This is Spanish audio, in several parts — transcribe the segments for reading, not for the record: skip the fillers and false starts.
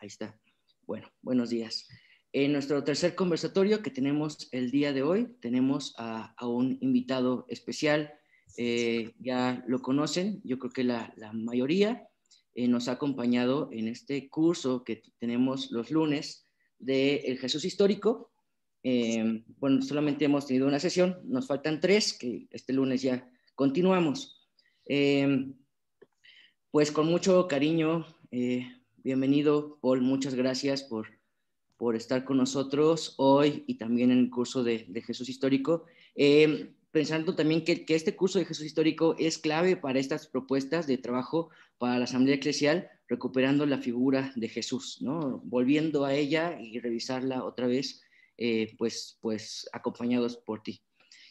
Ahí está. Bueno, buenos días. En nuestro tercer conversatorio que tenemos el día de hoy, tenemos a un invitado especial. Ya lo conocen, yo creo que la mayoría nos ha acompañado en este curso que tenemos los lunes de El Jesús Histórico. Bueno, solamente hemos tenido una sesión, nos faltan 3, que este lunes ya continuamos. Pues con mucho cariño, bienvenido, Paul, muchas gracias por estar con nosotros hoy y también en el curso de Jesús Histórico. Pensando también que este curso de Jesús Histórico es clave para estas propuestas de trabajo para la Asamblea Eclesial, recuperando la figura de Jesús, ¿no? Volviendo a ella y revisarla otra vez, pues acompañados por ti.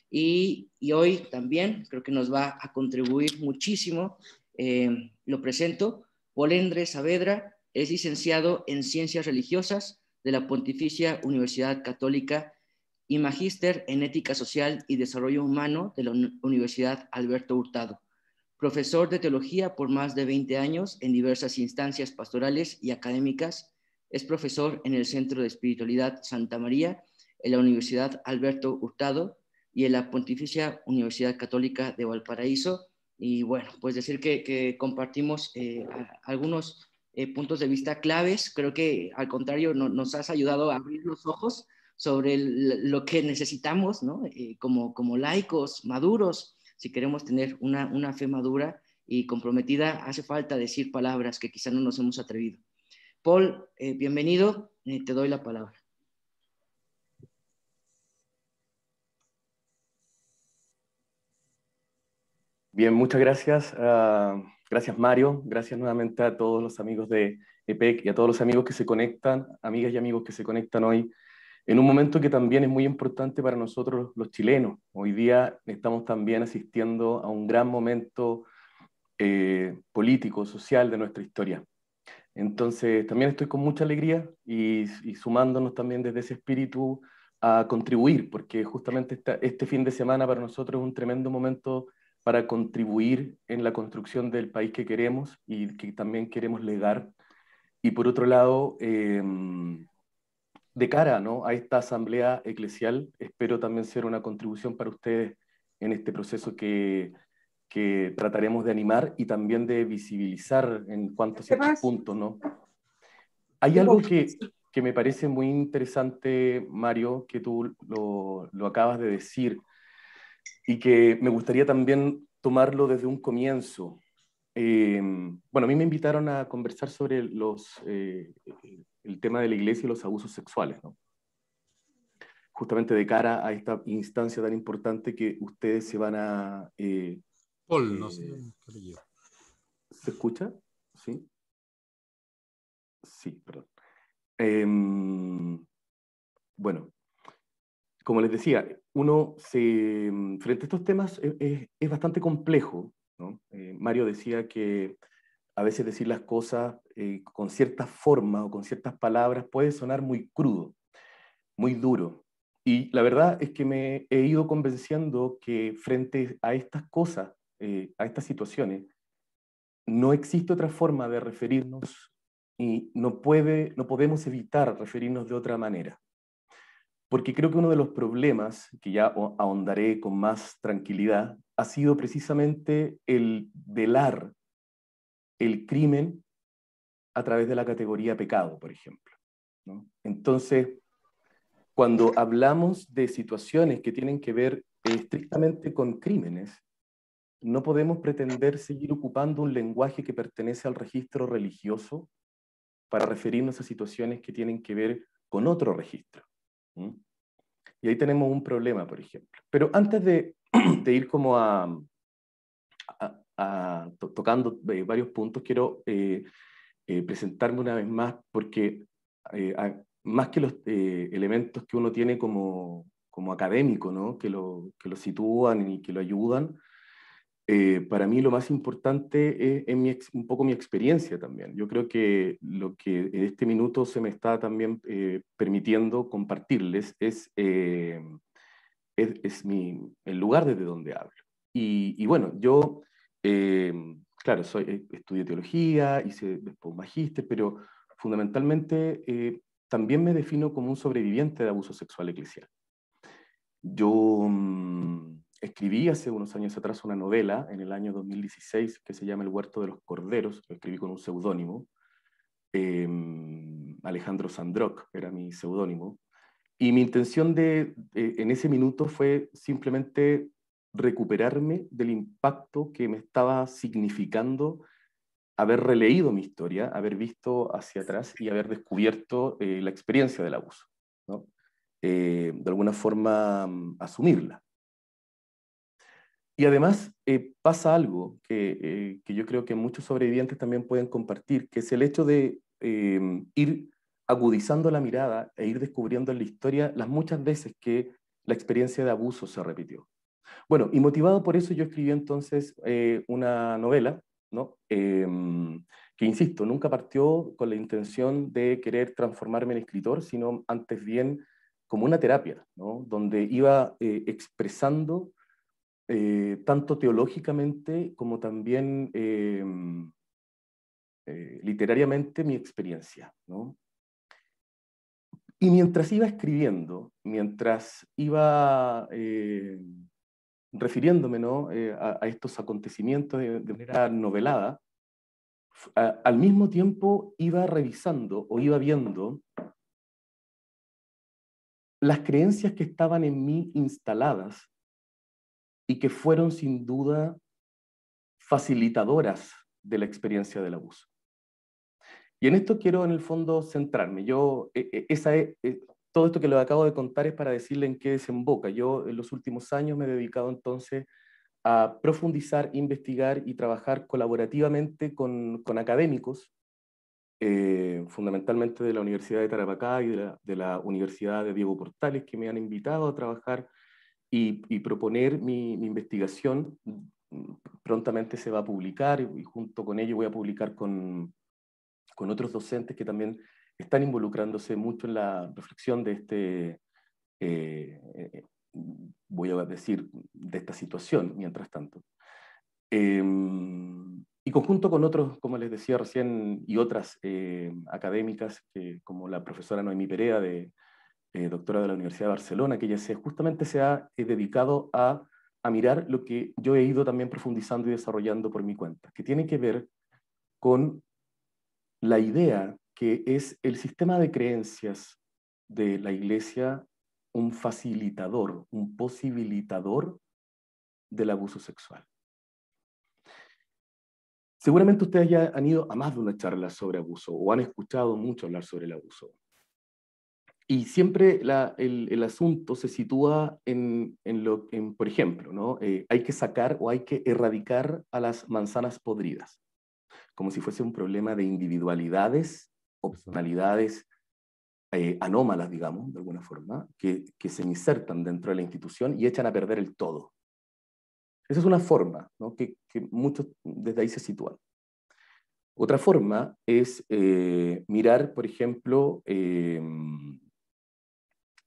Y hoy también creo que nos va a contribuir muchísimo. Lo presento, Paul Endre Saavedra es licenciado en Ciencias Religiosas de la Pontificia Universidad Católica y magíster en Ética Social y Desarrollo Humano de la Universidad Alberto Hurtado. Profesor de Teología por más de 20 años en diversas instancias pastorales y académicas. Es profesor en el Centro de Espiritualidad Santa María en la Universidad Alberto Hurtado y en la Pontificia Universidad Católica de Valparaíso. Y bueno, pues decir que compartimos algunos puntos de vista claves. Creo que al contrario nos has ayudado a abrir los ojos sobre lo que necesitamos, ¿no? Como laicos maduros, si queremos tener una fe madura y comprometida, hace falta decir palabras que quizá no nos hemos atrevido. Paul, bienvenido, te doy la palabra. Bien, muchas gracias. Gracias, Mario. Gracias nuevamente a todos los amigos de EPEC y a todos los amigos que se conectan, amigas y amigos que se conectan hoy, en un momento que también es muy importante para nosotros los chilenos. Hoy día estamos también asistiendo a un gran momento político, social de nuestra historia. Entonces, también estoy con mucha alegría y sumándonos también desde ese espíritu a contribuir, porque justamente este fin de semana para nosotros es un tremendo momento para contribuir en la construcción del país que queremos y que también queremos legar. Y por otro lado, de cara, ¿no?, a esta asamblea eclesial, espero también ser una contribución para ustedes en este proceso que trataremos de animar y también de visibilizar en cuanto a ciertos puntos, ¿no? Hay algo que me parece muy interesante, Mario, que tú lo acabas de decir, y que me gustaría también tomarlo desde un comienzo. Bueno, a mí me invitaron a conversar sobre el tema de la iglesia y los abusos sexuales, ¿no? Justamente de cara a esta instancia tan importante que ustedes se van a... Paul, no sé qué apellido. ¿Se escucha? Sí. Sí, perdón. Bueno, como les decía, frente a estos temas es bastante complejo, ¿no? Mario decía que a veces decir las cosas con ciertas formas o con ciertas palabras puede sonar muy crudo, muy duro. Y la verdad es que me he ido convenciendo que frente a estas cosas, a estas situaciones, no existe otra forma de referirnos y no podemos evitar referirnos de otra manera. Porque creo que uno de los problemas, que ya ahondaré con más tranquilidad, ha sido precisamente el velar el crimen a través de la categoría pecado, por ejemplo, ¿no? Entonces, cuando hablamos de situaciones que tienen que ver estrictamente con crímenes, no podemos pretender seguir ocupando un lenguaje que pertenece al registro religioso para referirnos a situaciones que tienen que ver con otro registro. ¿Mm? Y ahí tenemos un problema, por ejemplo. Pero antes de ir como tocando varios puntos, quiero presentarme una vez más, porque más que los elementos que uno tiene como académico, ¿no?, que lo sitúan y que lo ayudan, para mí lo más importante es un poco mi experiencia también. Yo creo que lo que en este minuto se me está también permitiendo compartirles es el lugar desde donde hablo. Y bueno, yo, claro, estudié teología, hice después un magíster, pero fundamentalmente también me defino como un sobreviviente de abuso sexual eclesial. Yo escribí hace unos años atrás una novela en el año 2016 que se llama El Huerto de los Corderos, lo escribí con un seudónimo, Alejandro Sandrock era mi seudónimo, y mi intención en ese minuto fue simplemente recuperarme del impacto que me estaba significando haber releído mi historia, haber visto hacia atrás y haber descubierto la experiencia del abuso, ¿no? De alguna forma asumirla. Y además pasa algo que yo creo que muchos sobrevivientes también pueden compartir, que es el hecho de ir agudizando la mirada e ir descubriendo en la historia las muchas veces que la experiencia de abuso se repitió. Bueno, y motivado por eso yo escribí entonces una novela, ¿no? Que, insisto, nunca partió con la intención de querer transformarme en escritor, sino antes bien como una terapia, ¿no? Donde iba expresando tanto teológicamente como también literariamente mi experiencia, ¿no? Y mientras iba escribiendo, mientras iba refiriéndome, ¿no? A estos acontecimientos de manera novelada, al mismo tiempo iba revisando o iba viendo las creencias que estaban en mí instaladas y que fueron sin duda facilitadoras de la experiencia del abuso. Y en esto quiero en el fondo centrarme. Todo esto que les acabo de contar es para decirle en qué desemboca. Yo en los últimos años me he dedicado entonces a profundizar, investigar y trabajar colaborativamente con académicos, fundamentalmente de la Universidad de Tarapacá y de la Universidad de Diego Portales, que me han invitado a trabajar y proponer mi investigación. Prontamente se va a publicar y junto con ello voy a publicar con otros docentes que también están involucrándose mucho en la reflexión de voy a decir, de esta situación, mientras tanto. Y conjunto con otros, como les decía recién, y otras académicas, como la profesora Noemí Perea, doctora de la Universidad de Barcelona, que ella justamente se ha dedicado a mirar lo que yo he ido también profundizando y desarrollando por mi cuenta, que tiene que ver con la idea que es el sistema de creencias de la Iglesia un facilitador, un posibilitador del abuso sexual. Seguramente ustedes ya han ido a más de una charla sobre abuso o han escuchado mucho hablar sobre el abuso. Y siempre el asunto se sitúa por ejemplo, ¿no? Hay que sacar o hay que erradicar a las manzanas podridas, como si fuese un problema de individualidades o personalidades anómalas, digamos, de alguna forma, que se insertan dentro de la institución y echan a perder el todo. Esa es una forma, ¿no? que muchos desde ahí se sitúan. Otra forma es mirar, por ejemplo,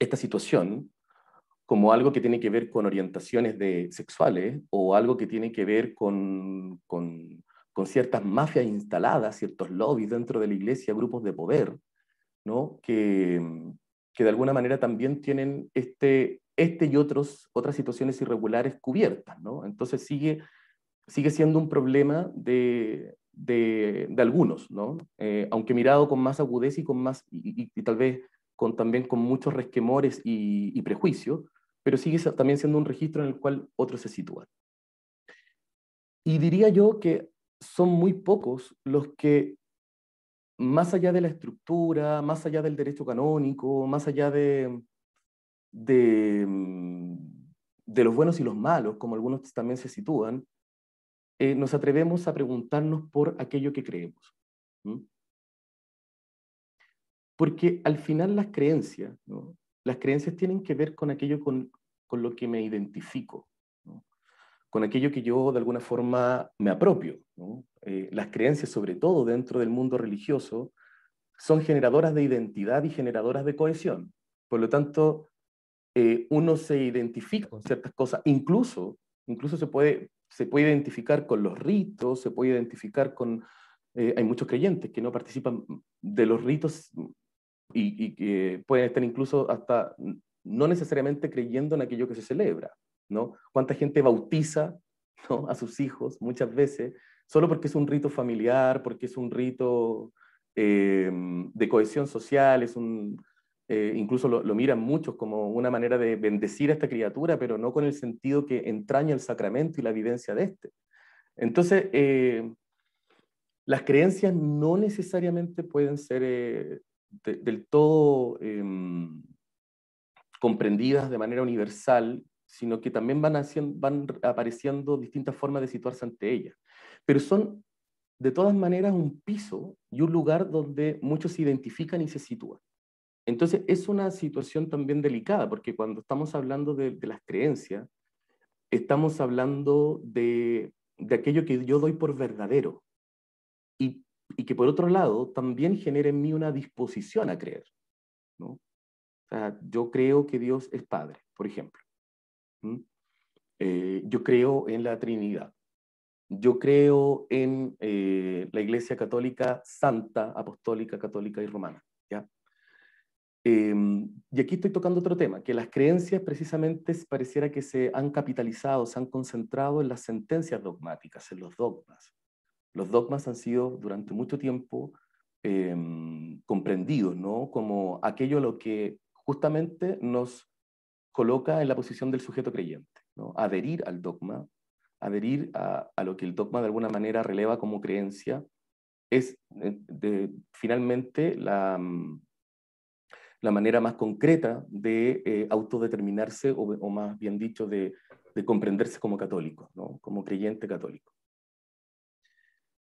esta situación como algo que tiene que ver con orientaciones sexuales o algo que tiene que ver con ciertas mafias instaladas, ciertos lobbies dentro de la iglesia, grupos de poder, ¿no? que de alguna manera también tienen y otras situaciones irregulares cubiertas, ¿no? Entonces sigue siendo un problema de algunos, ¿no? Aunque mirado con más agudeza y tal vez también con muchos resquemores y prejuicios, pero sigue también siendo un registro en el cual otros se sitúan. Y diría yo que son muy pocos los que, más allá de la estructura, más allá del derecho canónico, más allá de los buenos y los malos, como algunos también se sitúan, nos atrevemos a preguntarnos por aquello que creemos. ¿Mm? Porque al final las creencias, ¿no? Las creencias tienen que ver con aquello con lo que me identifico, ¿no? Con aquello que yo de alguna forma me apropio, ¿no? Las creencias, sobre todo dentro del mundo religioso, son generadoras de identidad y generadoras de cohesión. Por lo tanto, uno se identifica con ciertas cosas, incluso se puede identificar con los ritos, se puede identificar con hay muchos creyentes que no participan de los ritos y que pueden estar incluso hasta no necesariamente creyendo en aquello que se celebra, ¿no? ¿Cuánta gente bautiza, ¿no?, a sus hijos muchas veces solo porque es un rito familiar, porque es un rito de cohesión social, incluso lo miran muchos como una manera de bendecir a esta criatura, pero no con el sentido que entraña el sacramento y la vivencia de este? Entonces, las creencias no necesariamente pueden ser del todo comprendidas de manera universal, sino que también van apareciendo distintas formas de situarse ante ellas. Pero son, de todas maneras, un piso y un lugar donde muchos se identifican y se sitúan. Entonces, es una situación también delicada, porque cuando estamos hablando de las creencias, estamos hablando de aquello que yo doy por verdadero, y que por otro lado también genera en mí una disposición a creer, ¿no? O sea, yo creo que Dios es Padre, por ejemplo. Yo creo en la Trinidad. Yo creo en la Iglesia Católica Santa, Apostólica, Católica y Romana, ¿ya? Y aquí estoy tocando otro tema, que las creencias precisamente pareciera que se han capitalizado, se han concentrado en las sentencias dogmáticas, en los dogmas. Los dogmas han sido durante mucho tiempo comprendidos, ¿no?, como aquello a lo que justamente nos coloca en la posición del sujeto creyente, ¿no? Adherir al dogma, adherir a lo que el dogma de alguna manera releva como creencia, es finalmente la manera más concreta de autodeterminarse, o más bien dicho, de comprenderse como católico, ¿no?, como creyente católico.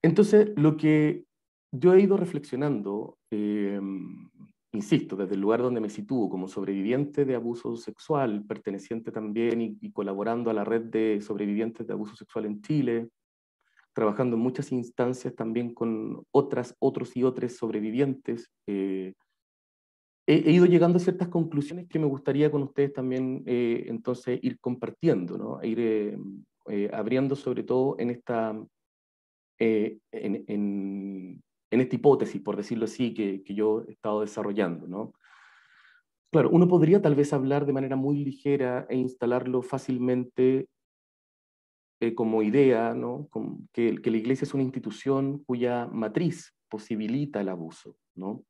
Entonces, lo que yo he ido reflexionando, insisto, desde el lugar donde me sitúo como sobreviviente de abuso sexual, perteneciente también y colaborando a la red de sobrevivientes de abuso sexual en Chile, trabajando en muchas instancias también con otros y otras sobrevivientes, he ido llegando a ciertas conclusiones que me gustaría con ustedes también entonces ir compartiendo, ¿no? Ir abriendo sobre todo en esta hipótesis, por decirlo así, que yo he estado desarrollando, ¿no? Claro, uno podría tal vez hablar de manera muy ligera e instalarlo fácilmente como idea, ¿no?, que la Iglesia es una institución cuya matriz posibilita el abuso, ¿no?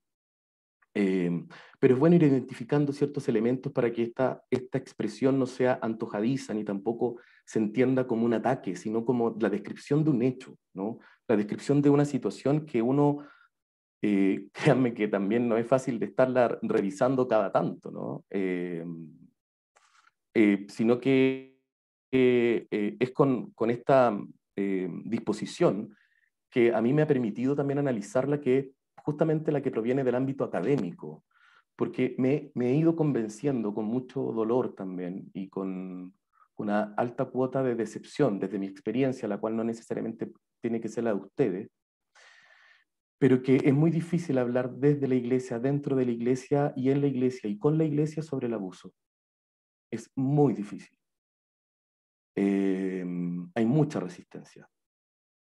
Pero es bueno ir identificando ciertos elementos para que esta expresión no sea antojadiza ni tampoco se entienda como un ataque, sino como la descripción de un hecho, ¿no? La descripción de una situación que uno, créanme que también no es fácil de estarla revisando cada tanto, ¿no? Sino que es con esta disposición que a mí me ha permitido también analizarla, que es justamente la que proviene del ámbito académico, porque me he ido convenciendo con mucho dolor también y con una alta cuota de decepción desde mi experiencia, la cual no necesariamente tiene que ser la de ustedes, pero que es muy difícil hablar desde la iglesia, dentro de la iglesia y en la iglesia y con la iglesia sobre el abuso. Es muy difícil. Hay mucha resistencia,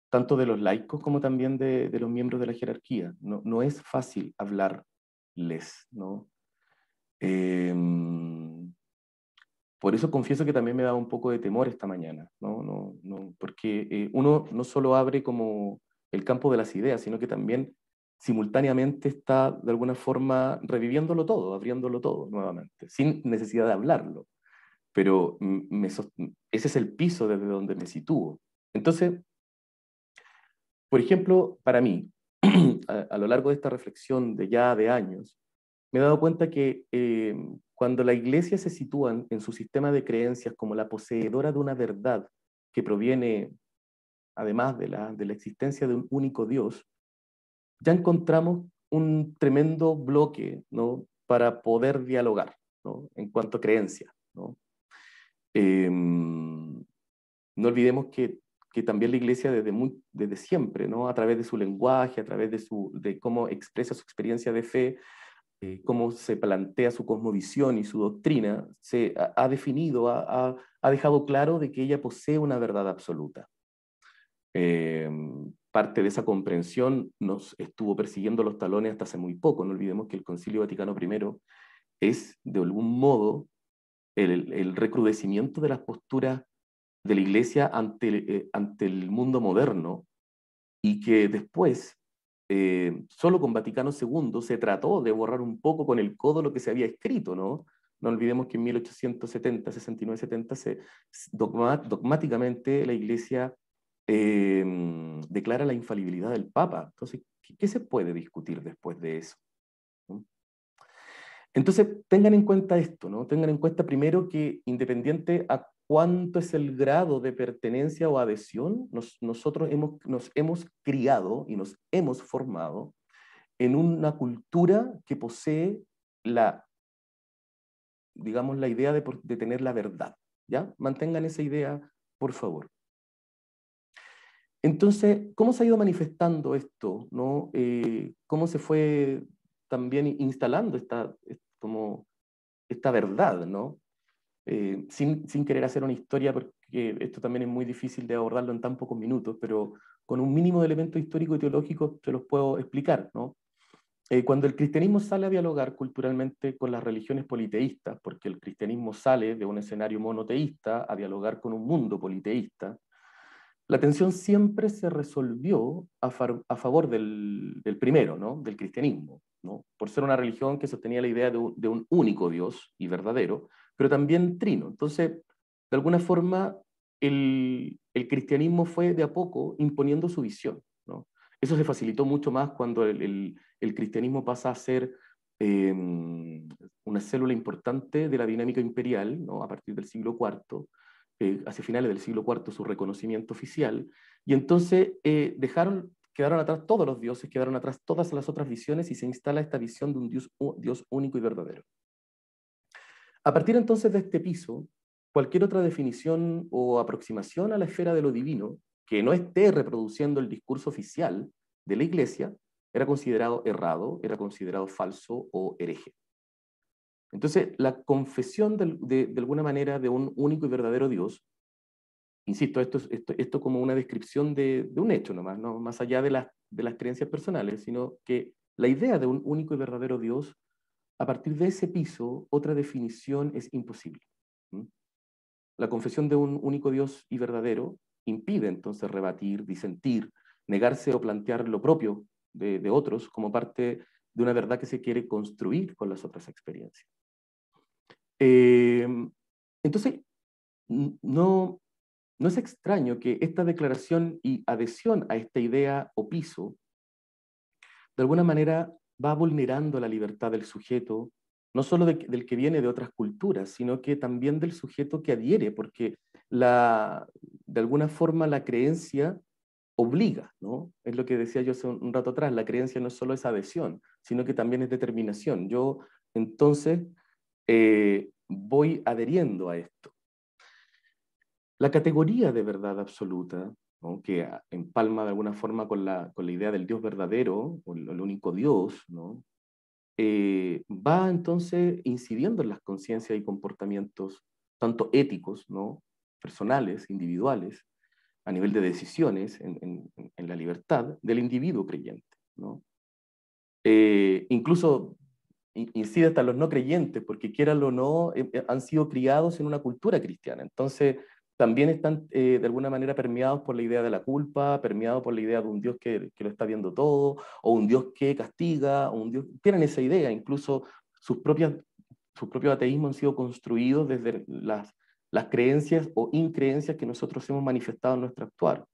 tanto de los laicos como también de los miembros de la jerarquía. No es fácil hablarles, ¿no? Por eso confieso que también me da un poco de temor esta mañana, ¿no? Porque uno no solo abre como el campo de las ideas, sino que también simultáneamente está de alguna forma reviviéndolo todo, abriéndolo todo nuevamente, sin necesidad de hablarlo. Pero ese es el piso desde donde me sitúo. Entonces, por ejemplo, para mí, a lo largo de esta reflexión de años, me he dado cuenta que cuando la iglesia se sitúa en su sistema de creencias como la poseedora de una verdad que proviene, además de la existencia de un único Dios, ya encontramos un tremendo bloque, ¿no?, para poder dialogar, ¿no?, en cuanto a creencias, ¿no? No olvidemos que también la iglesia desde siempre, ¿no?, a través de su lenguaje, a través de cómo expresa su experiencia de fe, cómo se plantea su cosmovisión y su doctrina, ha definido, ha dejado claro de que ella posee una verdad absoluta. parte de esa comprensión nos estuvo persiguiendo los talones hasta hace muy poco. No olvidemos que el Concilio Vaticano I es, de algún modo, el recrudecimiento de las posturas de la Iglesia ante el mundo moderno, y que después, solo con Vaticano II, se trató de borrar un poco con el codo lo que se había escrito, ¿no? No olvidemos que en 1870, 69, 70, dogmáticamente la Iglesia declara la infalibilidad del Papa. Entonces, ¿qué se puede discutir después de eso? ¿No? Entonces, tengan en cuenta esto, ¿no? Tengan en cuenta primero que, independiente a cuánto es el grado de pertenencia o adhesión, nosotros nos hemos criado y nos hemos formado en una cultura que posee digamos, la idea de tener la verdad, ¿ya? Mantengan esa idea, por favor. Entonces, ¿cómo se ha ido manifestando esto, ¿no? ¿Cómo se fue también instalando como esta verdad, ¿no? Sin querer hacer una historia, porque esto también es muy difícil de abordarlo en tan pocos minutos, pero con un mínimo de elementos históricos y teológicos se los puedo explicar, ¿no? Cuando el cristianismo sale a dialogar culturalmente con las religiones politeístas, porque el cristianismo sale de un escenario monoteísta a dialogar con un mundo politeísta, la tensión siempre se resolvió a favor del primero, ¿no? Del cristianismo, ¿no? Por ser una religión que sostenía la idea de un único Dios y verdadero, pero también trino. Entonces, de alguna forma, el cristianismo fue de a poco imponiendo su visión, ¿no? Eso se facilitó mucho más cuando el cristianismo pasa a ser una célula importante de la dinámica imperial, ¿no? A partir del siglo IV, hacia finales del siglo IV, su reconocimiento oficial, y entonces quedaron atrás todos los dioses, quedaron atrás todas las otras visiones, y se instala esta visión de un Dios único y verdadero. A partir entonces de este piso, cualquier otra definición o aproximación a la esfera de lo divino que no esté reproduciendo el discurso oficial de la Iglesia era considerado errado, era considerado falso o hereje. Entonces, la confesión de alguna manera de un único y verdadero Dios, insisto, esto como una descripción de un hecho nomás, no más allá de las creencias personales, sino que la idea de un único y verdadero Dios, a partir de ese piso, otra definición es imposible. La confesión de un único Dios y verdadero impide entonces rebatir, disentir, negarse o plantear lo propio de otros como parte de una verdad que se quiere construir con las otras experiencias. Entonces, no es extraño que esta declaración y adhesión a esta idea o piso, de alguna manera, va vulnerando la libertad del sujeto, no solo del que viene de otras culturas, sino que también del sujeto que adhiere, porque de alguna forma la creencia obliga, ¿no? Es lo que decía yo hace un rato atrás, la creencia no solo es adhesión, sino que también es determinación. Yo, entonces, voy adheriendo a esto. La categoría de verdad absoluta, ¿no? Que empalma de alguna forma con la idea del Dios verdadero, o el único Dios, ¿no? Va entonces incidiendo en las conciencias y comportamientos, tanto éticos, ¿no? Personales, individuales, a nivel de decisiones, en la libertad del individuo creyente, ¿no? Incluso incide hasta los no creyentes, porque quieran o no, han sido criados en una cultura cristiana. Entonces, también están de alguna manera permeados por la idea de la culpa, permeados por la idea de un Dios que lo está viendo todo, o un Dios que castiga, o un Dios... Tienen esa idea, incluso sus propios ateísmos han sido construidos desde las creencias o increencias que nosotros hemos manifestado en nuestro actuar.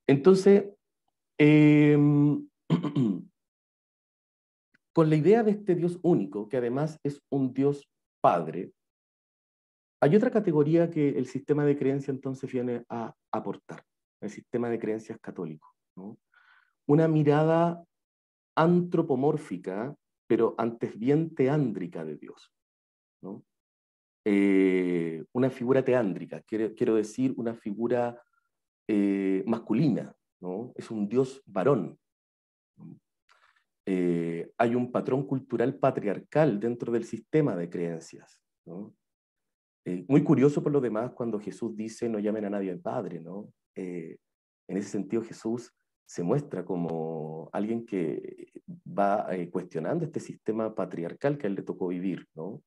Entonces, con la idea de este Dios único, que además es un Dios Padre, hay otra categoría que el sistema de creencia entonces viene a aportar, el sistema de creencias católico, ¿no? Una mirada antropomórfica, pero antes bien teándrica de Dios, ¿no? Una figura teándrica, quiero decir una figura masculina, ¿no? Es un Dios varón, ¿no? Hay un patrón cultural patriarcal dentro del sistema de creencias, ¿no? Muy curioso por lo demás cuando Jesús dice no llamen a nadie al Padre, ¿no? En ese sentido Jesús se muestra como alguien que va cuestionando este sistema patriarcal que a él le tocó vivir, ¿no?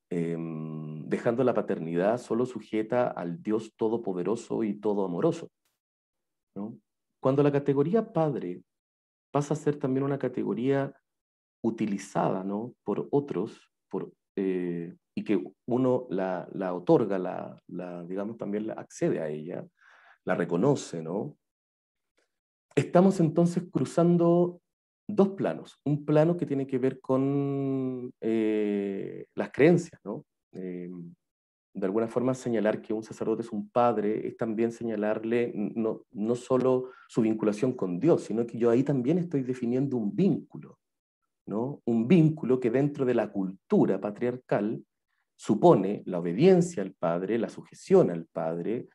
Dejando la paternidad solo sujeta al Dios todopoderoso y todo amoroso, ¿no? Cuando la categoría padre pasa a ser también una categoría utilizada, ¿no?, por otros, y que uno la otorga, digamos, también accede a ella, la reconoce, ¿no? Estamos entonces cruzando dos planos. Un plano que tiene que ver con las creencias, ¿no? De alguna forma señalar que un sacerdote es un padre es también señalarle no solo su vinculación con Dios, sino que yo ahí también estoy definiendo un vínculo, ¿no? Un vínculo que dentro de la cultura patriarcal supone la obediencia al padre, la sujeción al padre,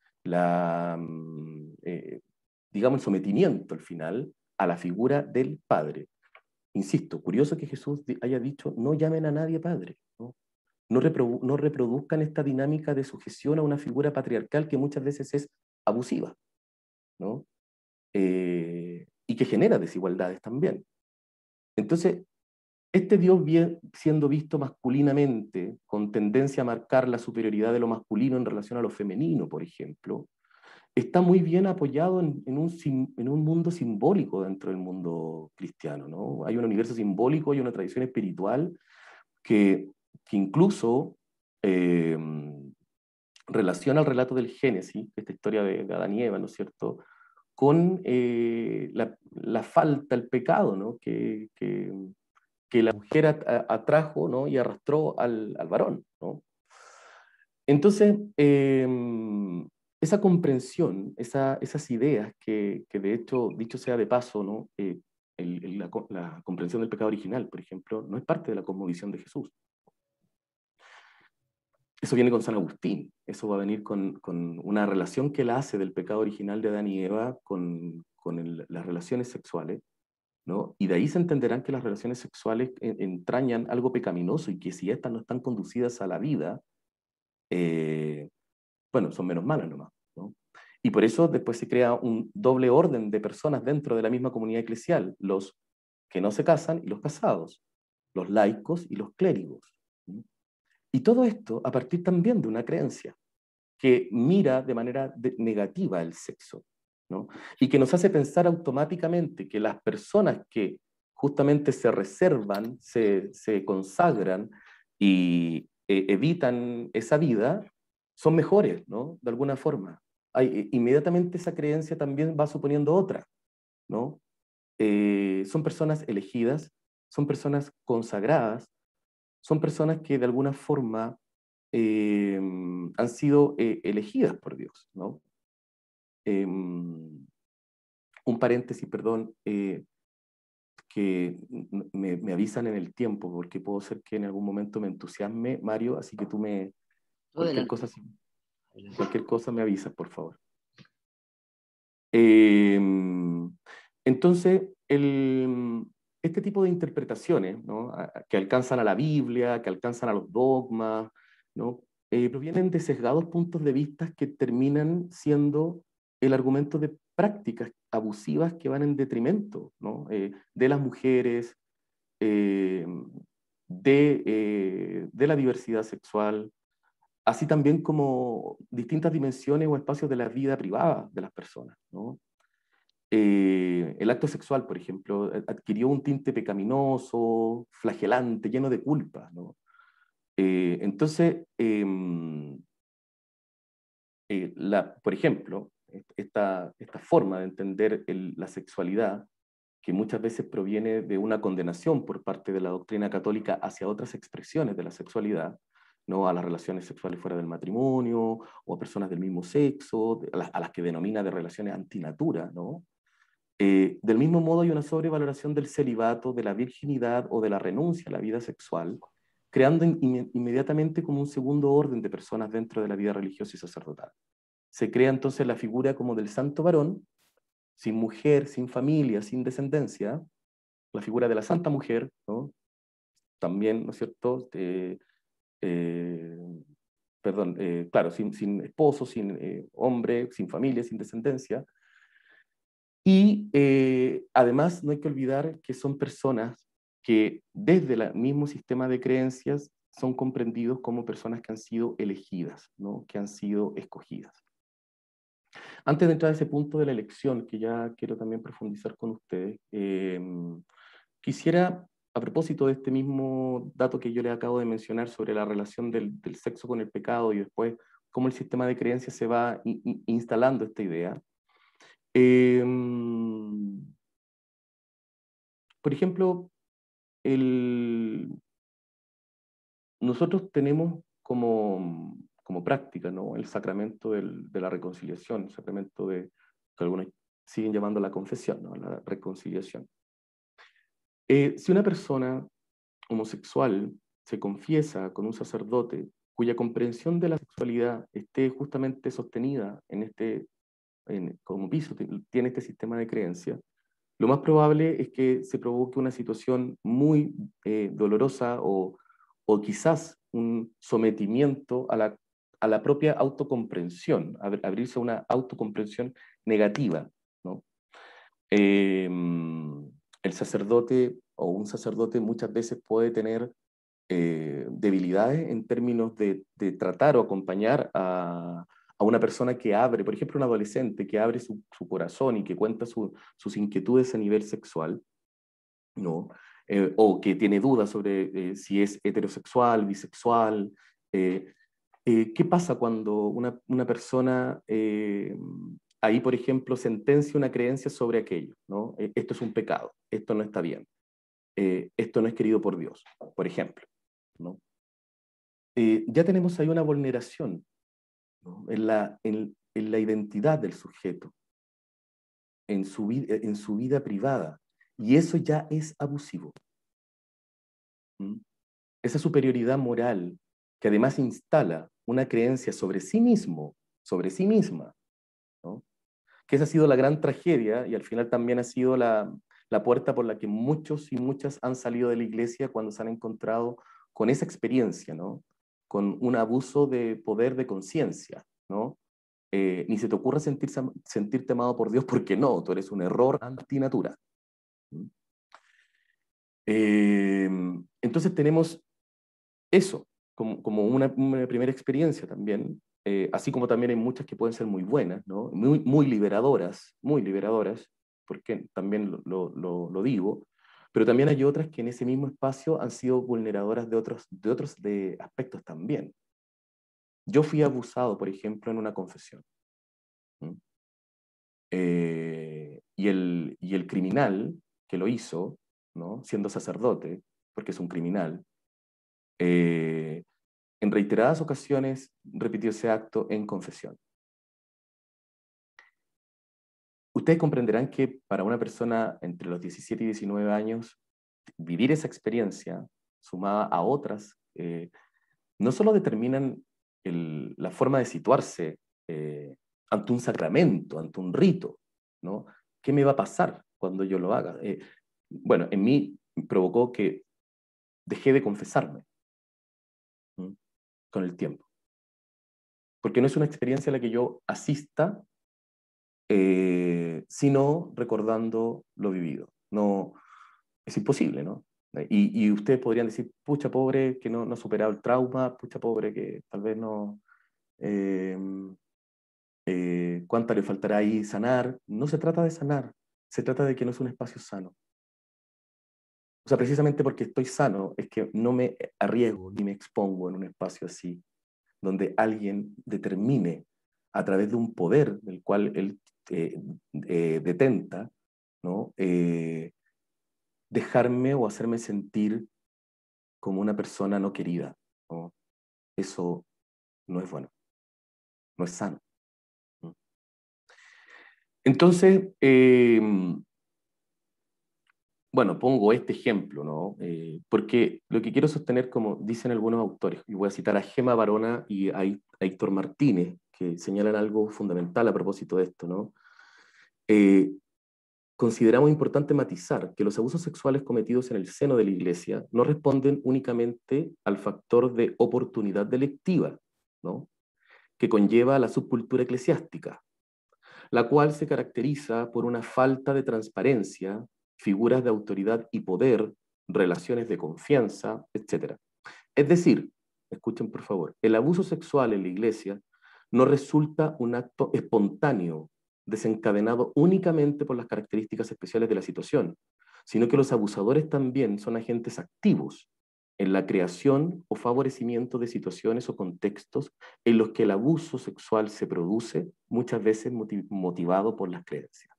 digamos, el sometimiento al final a la figura del padre. Insisto, curioso que Jesús haya dicho, no llamen a nadie padre, ¿no? No reproduzcan esta dinámica de sujeción a una figura patriarcal que muchas veces es abusiva, ¿no? Y que genera desigualdades también. Entonces, este Dios siendo visto masculinamente, con tendencia a marcar la superioridad de lo masculino en relación a lo femenino, por ejemplo, está muy bien apoyado en un mundo simbólico dentro del mundo cristiano, ¿no? Hay un universo simbólico, hay una tradición espiritual que incluso relaciona el relato del Génesis, esta historia de Adán y Eva, ¿no es cierto?, con la falta, el pecado, ¿no?, que la mujer atrajo, ¿no?, y arrastró al varón, ¿no? Entonces, esa comprensión, esas ideas que de hecho, dicho sea de paso, ¿no?, la comprensión del pecado original, por ejemplo, no es parte de la cosmovisión de Jesús. Eso viene con San Agustín, eso va a venir con una relación que él hace del pecado original de Adán y Eva con las relaciones sexuales, ¿no? Y de ahí se entenderán que las relaciones sexuales entrañan algo pecaminoso y que si estas no están conducidas a la vida, bueno, son menos malas nomás, ¿no? Y por eso después se crea un doble orden de personas dentro de la misma comunidad eclesial, los que no se casan y los casados, los laicos y los clérigos, ¿no? Y todo esto a partir también de una creencia que mira de manera negativa el sexo, ¿no? Y que nos hace pensar automáticamente que las personas que justamente se reservan, se consagran y evitan esa vida, son mejores, ¿no? De alguna forma. Inmediatamente esa creencia también va suponiendo otra, ¿no? Son personas elegidas, son personas consagradas, son personas que de alguna forma han sido elegidas por Dios, ¿no? Un paréntesis, perdón, que me avisan en el tiempo, porque puedo ser que en algún momento me entusiasme, Mario, así que tú cualquier cosa me avisas, por favor. Entonces, este tipo de interpretaciones, ¿no?, que alcanzan a la Biblia, que alcanzan a los dogmas, ¿no?, provienen de sesgados puntos de vista que terminan siendo el argumento de prácticas abusivas que van en detrimento, ¿no?, de las mujeres, de la diversidad sexual, así también como distintas dimensiones o espacios de la vida privada de las personas, ¿no? El acto sexual, por ejemplo, adquirió un tinte pecaminoso, flagelante, lleno de culpa, ¿no? Entonces, por ejemplo, esta forma de entender la sexualidad, que muchas veces proviene de una condenación por parte de la doctrina católica hacia otras expresiones de la sexualidad, ¿no?, a las relaciones sexuales fuera del matrimonio, o a personas del mismo sexo, a las que denomina de relaciones antinatura, ¿no? Del mismo modo hay una sobrevaloración del celibato, de la virginidad o de la renuncia a la vida sexual, creando inmediatamente como un segundo orden de personas dentro de la vida religiosa y sacerdotal. Se crea entonces la figura como del santo varón, sin mujer, sin familia, sin descendencia, la figura de la santa mujer, ¿no?, también, ¿no es cierto?, claro, sin esposo, sin hombre, sin familia, sin descendencia, Y además no hay que olvidar que son personas que desde el mismo sistema de creencias son comprendidos como personas que han sido elegidas, ¿no? Que han sido escogidas. Antes de entrar a ese punto de la elección, que ya quiero también profundizar con ustedes, quisiera, a propósito de este mismo dato que yo les acabo de mencionar sobre la relación del sexo con el pecado y después cómo el sistema de creencias se va instalando esta idea. Por ejemplo, nosotros tenemos como práctica, ¿no? El sacramento de la reconciliación, el sacramento que algunos siguen llamando la confesión, ¿no? La reconciliación. Si una persona homosexual se confiesa con un sacerdote cuya comprensión de la sexualidad esté justamente sostenida como piso tiene este sistema de creencia, lo más probable es que se provoque una situación muy dolorosa o quizás un sometimiento a la propia autocomprensión, abrirse a una autocomprensión negativa, ¿no? El sacerdote o un sacerdote muchas veces puede tener debilidades en términos de tratar o acompañar a una persona que abre, por ejemplo, un adolescente que abre su corazón y que cuenta sus inquietudes a nivel sexual, ¿no? O que tiene dudas sobre si es heterosexual, bisexual. ¿Qué pasa cuando una persona ahí, por ejemplo, sentencia una creencia sobre aquello, ¿no? Esto es un pecado, esto no está bien, esto no es querido por Dios, por ejemplo, ¿no? Ya tenemos ahí una vulneración, ¿no? en la identidad del sujeto, en su vida privada, y eso ya es abusivo. ¿Mm? Esa superioridad moral que además instala una creencia sobre sí mismo, sobre sí misma, ¿no? Que esa ha sido la gran tragedia y al final también ha sido la puerta por la que muchos y muchas han salido de la iglesia cuando se han encontrado con esa experiencia, ¿no? Con un abuso de poder de conciencia, ¿no? Ni se te ocurra sentirte amado por Dios porque no, tú eres un error antinatura. Entonces tenemos eso como una primera experiencia también, así como también hay muchas que pueden ser muy buenas, ¿no? Muy liberadoras, porque también lo digo, pero también hay otras que en ese mismo espacio han sido vulneradoras de otros aspectos también. Yo fui abusado, por ejemplo, en una confesión. Y el criminal que lo hizo, ¿no? Siendo sacerdote, porque es un criminal, en reiteradas ocasiones repitió ese acto en confesión. Ustedes comprenderán que para una persona entre los 17 y 19 años, vivir esa experiencia, sumada a otras, no solo determinan la forma de situarse ante un sacramento, ante un rito, ¿no? ¿Qué me va a pasar cuando yo lo haga? Bueno, en mí provocó que dejé de confesarme con el tiempo. Porque no es una experiencia a la que yo asista, sino recordando lo vivido. No, es imposible, ¿no? Y ustedes podrían decir, pucha pobre que no ha superado el trauma, pucha pobre que tal vez no... ¿cuánto le faltará ahí sanar? No se trata de sanar, se trata de que no es un espacio sano. O sea, precisamente porque estoy sano es que no me arriesgo ni me expongo en un espacio así, donde alguien determine a través de un poder del cual él detenta, ¿no? Dejarme o hacerme sentir como una persona no querida, ¿no? Eso no es bueno, no es sano. Entonces, bueno, pongo este ejemplo, ¿no? Porque lo que quiero sostener, como dicen algunos autores, y voy a citar a Gemma Barona y a Héctor Martínez, que señalan algo fundamental a propósito de esto, ¿no? Consideramos importante matizar que los abusos sexuales cometidos en el seno de la Iglesia no responden únicamente al factor de oportunidad delictiva, ¿no? Que conlleva la subcultura eclesiástica. la cual se caracteriza por una falta de transparencia, figuras de autoridad y poder, relaciones de confianza, etc. Es decir, escuchen por favor, el abuso sexual en la iglesia no resulta un acto espontáneo, desencadenado únicamente por las características especiales de la situación, sino que los abusadores también son agentes activos en la creación o favorecimiento de situaciones o contextos en los que el abuso sexual se produce, muchas veces motivado por las creencias.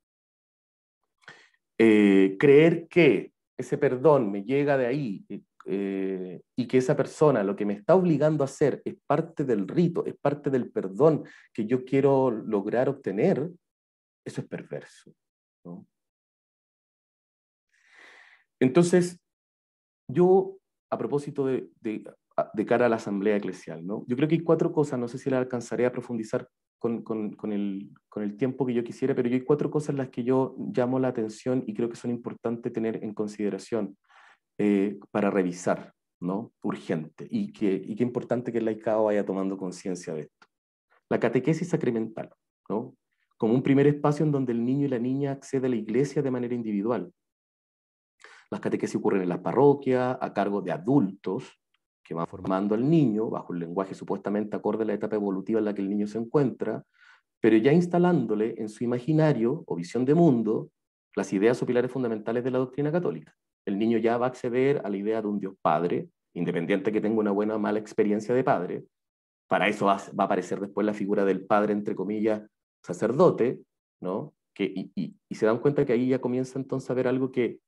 Creer que ese perdón me llega de ahí y que esa persona lo que me está obligando a hacer es parte del rito, es parte del perdón que yo quiero lograr obtener, eso es perverso, ¿no? Entonces, yo, a propósito de cara a la asamblea eclesial, ¿no? Yo creo que hay 4 cosas, no sé si las alcanzaré a profundizar con el tiempo que yo quisiera, pero hay 4 cosas en las que yo llamo la atención y creo que son importantes tener en consideración para revisar, ¿no? Urgente, y que importante que el laicado vaya tomando conciencia de esto. La catequesis sacramental, ¿no? Como un primer espacio en donde el niño y la niña acceden a la iglesia de manera individual. Las catequesis ocurren en las parroquias, a cargo de adultos, que van formando al niño, bajo el lenguaje supuestamente acorde a la etapa evolutiva en la que el niño se encuentra, pero ya instalándole en su imaginario o visión de mundo las ideas o pilares fundamentales de la doctrina católica. El niño ya va a acceder a la idea de un Dios Padre, independiente que tenga una buena o mala experiencia de padre. Para eso va a aparecer después la figura del padre, entre comillas, sacerdote, ¿no? Y se dan cuenta que ahí ya comienza entonces a ver algo que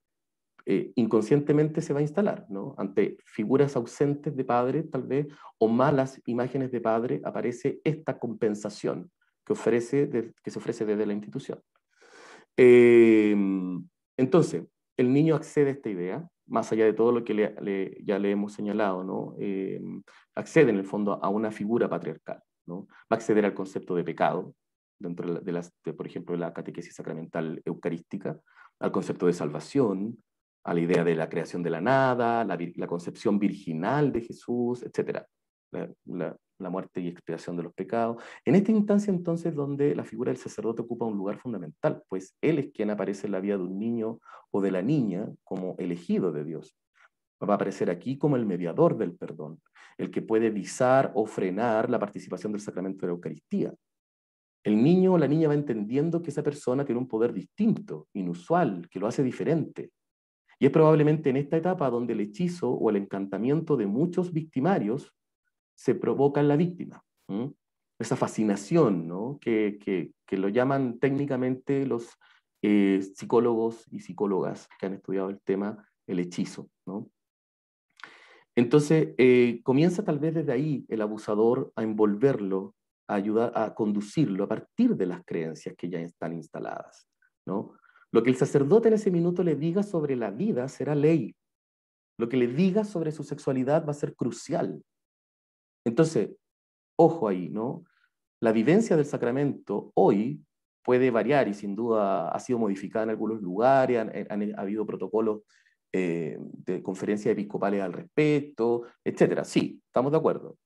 inconscientemente se va a instalar, ¿no? Ante figuras ausentes de padre, tal vez, o malas imágenes de padre, aparece esta compensación que se ofrece desde la institución. Entonces, el niño accede a esta idea, más allá de todo lo que ya le hemos señalado, ¿no? Accede en el fondo a una figura patriarcal, ¿no? Va a acceder al concepto de pecado, dentro por ejemplo, de la catequesis sacramental eucarística, al concepto de salvación, a la idea de la creación de la nada, la concepción virginal de Jesús, etc. La muerte y expiación de los pecados. En esta instancia, entonces, donde la figura del sacerdote ocupa un lugar fundamental, pues él es quien aparece en la vida de un niño o de la niña como elegido de Dios. Va a aparecer aquí como el mediador del perdón, el que puede visar o frenar la participación del sacramento de la Eucaristía. El niño o la niña va entendiendo que esa persona tiene un poder distinto, inusual, que lo hace diferente. Y es probablemente en esta etapa donde el hechizo o el encantamiento de muchos victimarios se provoca en la víctima. ¿Mm? Esa fascinación, ¿no? que lo llaman técnicamente los psicólogos y psicólogas que han estudiado el tema, el hechizo, ¿no? Entonces, comienza tal vez desde ahí el abusador a envolverlo, a ayudar a conducirlo a partir de las creencias que ya están instaladas, ¿no? Lo que el sacerdote en ese minuto le diga sobre la vida será ley. Lo que le diga sobre su sexualidad va a ser crucial. Entonces, ojo ahí, ¿no? La vivencia del sacramento hoy puede variar y sin duda ha sido modificada en algunos lugares, ha habido protocolos de conferencias episcopales al respecto, etcétera. Sí, estamos de acuerdo.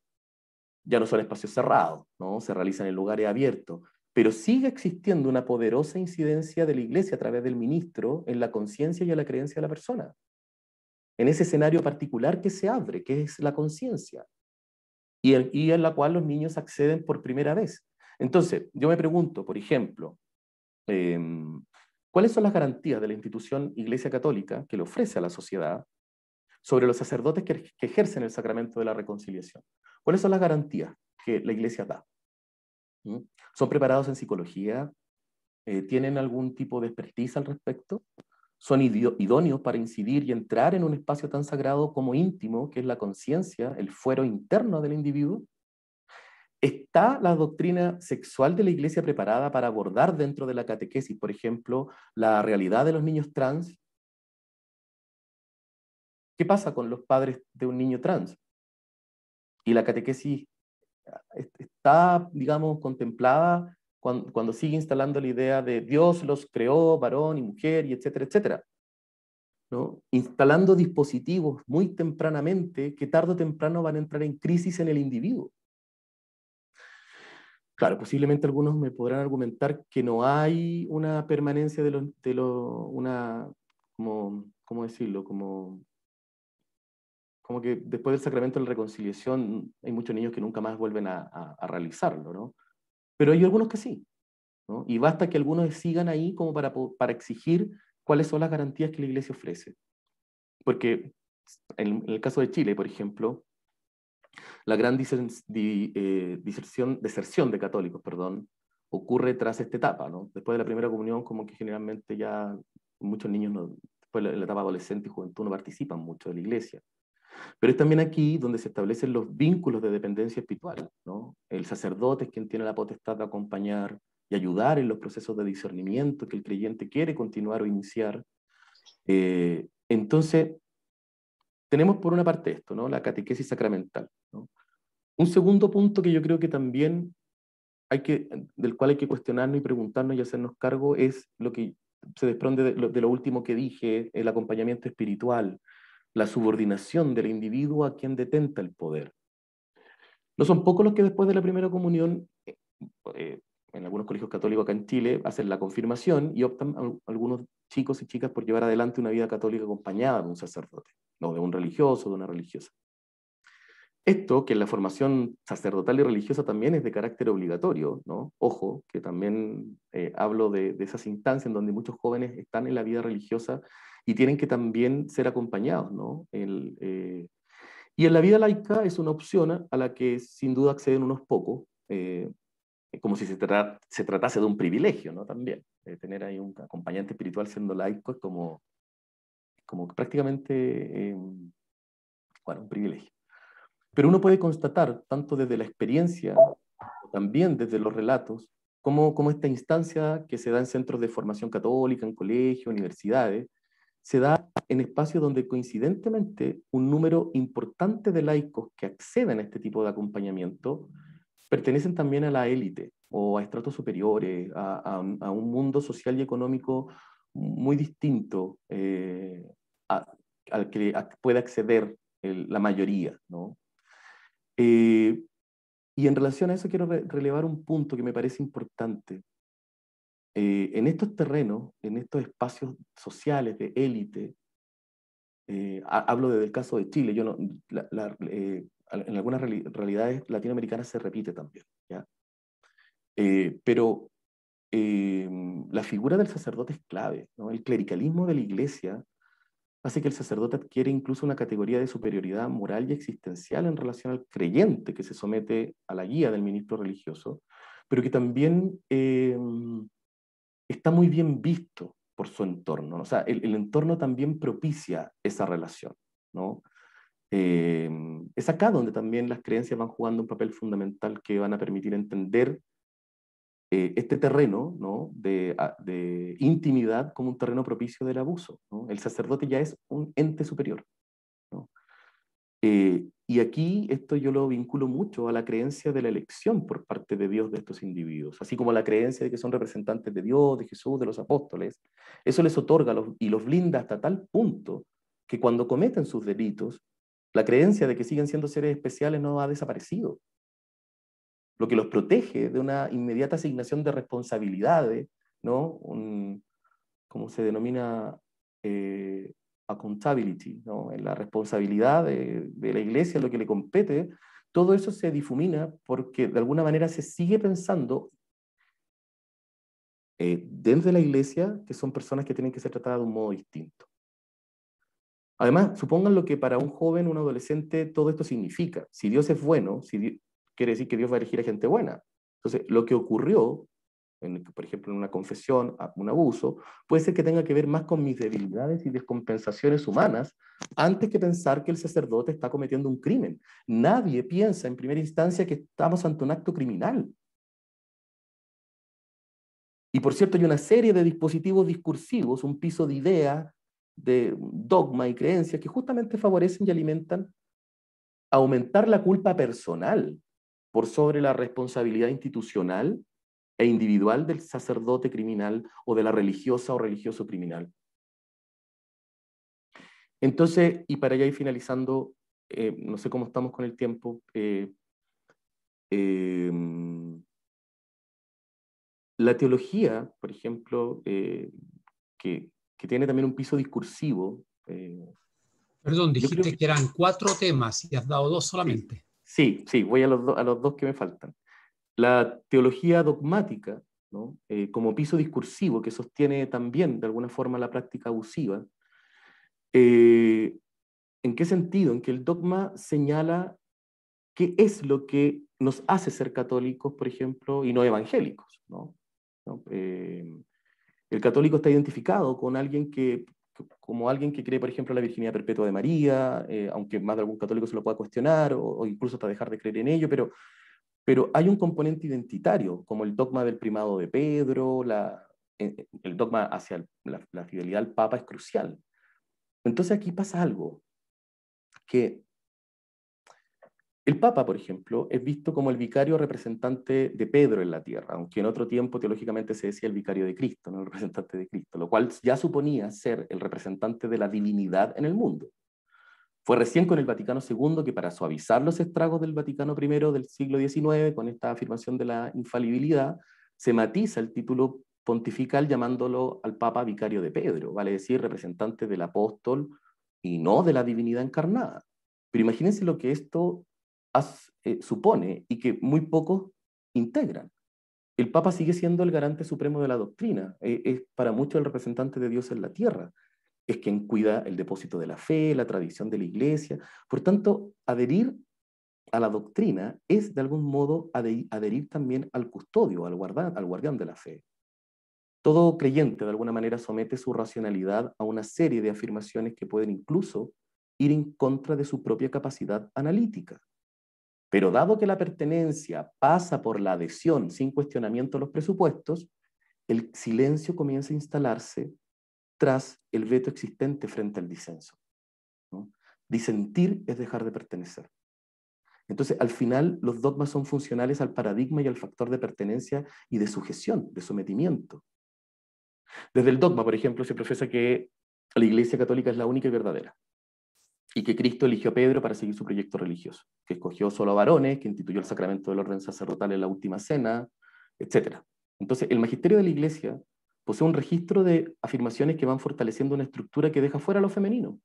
Ya no son espacios cerrados, ¿no? Se realizan en lugares abiertos, pero sigue existiendo una poderosa incidencia de la Iglesia a través del ministro en la conciencia y en la creencia de la persona. En ese escenario particular que se abre, que es la conciencia, y en la cual los niños acceden por primera vez. Entonces, yo me pregunto, por ejemplo, ¿cuáles son las garantías de la institución Iglesia Católica que le ofrece a la sociedad sobre los sacerdotes que ejercen el sacramento de la reconciliación? ¿Cuáles son las garantías que la Iglesia da? ¿Mm? ¿Son preparados en psicología? ¿Tienen algún tipo de expertise al respecto? ¿Son idóneos para incidir y entrar en un espacio tan sagrado como íntimo, que es la conciencia, el fuero interno del individuo? ¿Está la doctrina sexual de la Iglesia preparada para abordar dentro de la catequesis, por ejemplo, la realidad de los niños trans? ¿Qué pasa con los padres de un niño trans? Y la catequesis está, digamos, contemplada cuando sigue instalando la idea de Dios los creó, varón y mujer, y etcétera, etcétera, ¿no? Instalando dispositivos muy tempranamente que tarde o temprano van a entrar en crisis en el individuo. Claro, posiblemente algunos me podrán argumentar que no hay una permanencia ¿cómo decirlo? Como que después del sacramento de la reconciliación hay muchos niños que nunca más vuelven a realizarlo, ¿no? Pero hay algunos que sí, ¿no? Y basta que algunos sigan ahí como para exigir cuáles son las garantías que la Iglesia ofrece. Porque en el caso de Chile, por ejemplo, la gran deserción de católicos, perdón, ocurre tras esta etapa, ¿no? Después de la primera comunión, como que generalmente ya muchos niños, después de la etapa adolescente y juventud, no participan mucho de la Iglesia. Pero es también aquí donde se establecen los vínculos de dependencia espiritual, ¿no? El sacerdote es quien tiene la potestad de acompañar y ayudar en los procesos de discernimiento que el creyente quiere continuar o iniciar. Entonces, tenemos por una parte esto, ¿no? La catequesis sacramental, ¿no? Un segundo punto que yo creo que también del cual hay que cuestionarnos y preguntarnos y hacernos cargo es lo que se desprende de lo último que dije, el acompañamiento espiritual, la subordinación del individuo a quien detenta el poder. No son pocos los que después de la primera comunión, en algunos colegios católicos acá en Chile, hacen la confirmación y optan algunos chicos y chicas por llevar adelante una vida católica acompañada de un sacerdote, no de un religioso, de una religiosa. Esto, que en la formación sacerdotal y religiosa también es de carácter obligatorio, ¿no? Ojo, que también hablo de esas instancias en donde muchos jóvenes están en la vida religiosa y tienen que también ser acompañados, ¿no? Y en la vida laica es una opción a la que sin duda acceden unos pocos, como si se tratase de un privilegio, ¿no? También, tener ahí un acompañante espiritual siendo laico es como prácticamente, bueno, un privilegio. Pero uno puede constatar, tanto desde la experiencia, también desde los relatos, cómo esta instancia que se da en centros de formación católica, en colegios, universidades, se da en espacios donde coincidentemente un número importante de laicos que acceden a este tipo de acompañamiento pertenecen también a la élite o a estratos superiores, a un mundo social y económico muy distinto al que puede acceder la mayoría, ¿no? Y en relación a eso quiero relevar un punto que me parece importante. En estos terrenos, en estos espacios sociales de élite, hablo desde el caso de Chile, yo no, en algunas realidades latinoamericanas se repite también, ¿ya? Pero la figura del sacerdote es clave, ¿no? El clericalismo de la iglesia hace que el sacerdote adquiere incluso una categoría de superioridad moral y existencial en relación al creyente que se somete a la guía del ministro religioso, pero que también está muy bien visto por su entorno, ¿no? O sea, el entorno también propicia esa relación, ¿no? Es acá donde también las creencias van jugando un papel fundamental que van a permitir entender este terreno, ¿no? de intimidad como un terreno propicio del abuso, ¿no? El sacerdote ya es un ente superior, ¿no? Y aquí esto yo lo vinculo mucho a la creencia de la elección por parte de Dios de estos individuos, así como la creencia de que son representantes de Dios, de Jesús, de los apóstoles. Eso les otorga y los blinda hasta tal punto que cuando cometen sus delitos, la creencia de que siguen siendo seres especiales no ha desaparecido. Lo que los protege de una inmediata asignación de responsabilidades, ¿no? Como se denomina accountability, ¿no? En la responsabilidad de la iglesia, lo que le compete, todo eso se difumina porque de alguna manera se sigue pensando dentro de la iglesia que son personas que tienen que ser tratadas de un modo distinto. Además, supongan lo que para un joven, un adolescente, todo esto significa. Si Dios es bueno, quiere decir que Dios va a elegir a gente buena. Entonces, lo que ocurrió, por ejemplo, en una confesión, un abuso, puede ser que tenga que ver más con mis debilidades y descompensaciones humanas, antes que pensar que el sacerdote está cometiendo un crimen. Nadie piensa en primera instancia que estamos ante un acto criminal. Y por cierto, hay una serie de dispositivos discursivos, un piso de ideas, de dogma y creencias que justamente favorecen y alimentan aumentar la culpa personal por sobre la responsabilidad institucional e individual del sacerdote criminal o de la religiosa o religioso criminal. Entonces, y para ya ir finalizando, no sé cómo estamos con el tiempo, La teología, por ejemplo, que tiene también un piso discursivo. Perdón, Yo creo dijiste que eran 4 temas y has dado 2 solamente. sí, voy a los dos que me faltan. La teología dogmática, ¿no? Como piso discursivo que sostiene también de alguna forma la práctica abusiva. ¿En qué sentido? En que el dogma señala qué es lo que nos hace ser católicos, por ejemplo, y no evangélicos, ¿no? ¿No? El católico está identificado con alguien como alguien que cree, por ejemplo, en la virginidad perpetua de María, aunque más de algún católico se lo pueda cuestionar o incluso hasta dejar de creer en ello, pero hay un componente identitario, como el dogma del primado de Pedro, el dogma hacia la fidelidad al Papa es crucial. Entonces aquí pasa algo, que el Papa, por ejemplo, es visto como el vicario representante de Pedro en la tierra, aunque en otro tiempo teológicamente se decía el vicario de Cristo, no el representante de Cristo, lo cual ya suponía ser el representante de la divinidad en el mundo. Fue recién con el Vaticano II que, para suavizar los estragos del Vaticano I del siglo XIX, con esta afirmación de la infalibilidad, se matiza el título pontifical llamándolo al Papa vicario de Pedro, vale decir, representante del apóstol y no de la divinidad encarnada. Pero imagínense lo que esto supone y que muy pocos integran. El Papa sigue siendo el garante supremo de la doctrina, es para muchos el representante de Dios en la tierra, es quien cuida el depósito de la fe, la tradición de la iglesia. Por tanto, adherir a la doctrina es de algún modo adherir también al custodio, al guardián de la fe. Todo creyente de alguna manera somete su racionalidad a una serie de afirmaciones que pueden incluso ir en contra de su propia capacidad analítica. Pero dado que la pertenencia pasa por la adhesión sin cuestionamiento a los presupuestos, el silencio comienza a instalarse tras el veto existente frente al disenso, ¿no? Disentir es dejar de pertenecer. Entonces, al final, los dogmas son funcionales al paradigma y al factor de pertenencia y de sujeción, de sometimiento. Desde el dogma, por ejemplo, se profesa que la Iglesia Católica es la única y verdadera, y que Cristo eligió a Pedro para seguir su proyecto religioso, que escogió solo a varones, que instituyó el sacramento del orden sacerdotal en la última cena, etc. Entonces, el magisterio de la Iglesia posee un registro de afirmaciones que van fortaleciendo una estructura que deja fuera lo femenino,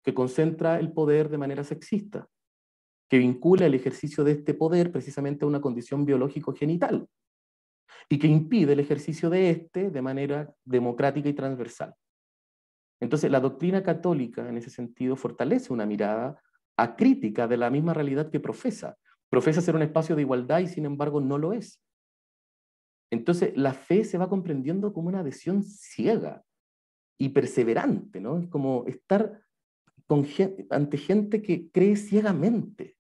que concentra el poder de manera sexista, que vincula el ejercicio de este poder precisamente a una condición biológico-genital, y que impide el ejercicio de este de manera democrática y transversal. Entonces, la doctrina católica, en ese sentido, fortalece una mirada acrítica de la misma realidad que profesa. Profesa ser un espacio de igualdad y, sin embargo, no lo es. Entonces, la fe se va comprendiendo como una adhesión ciega y perseverante, ¿no? Es como estar ante gente que cree ciegamente.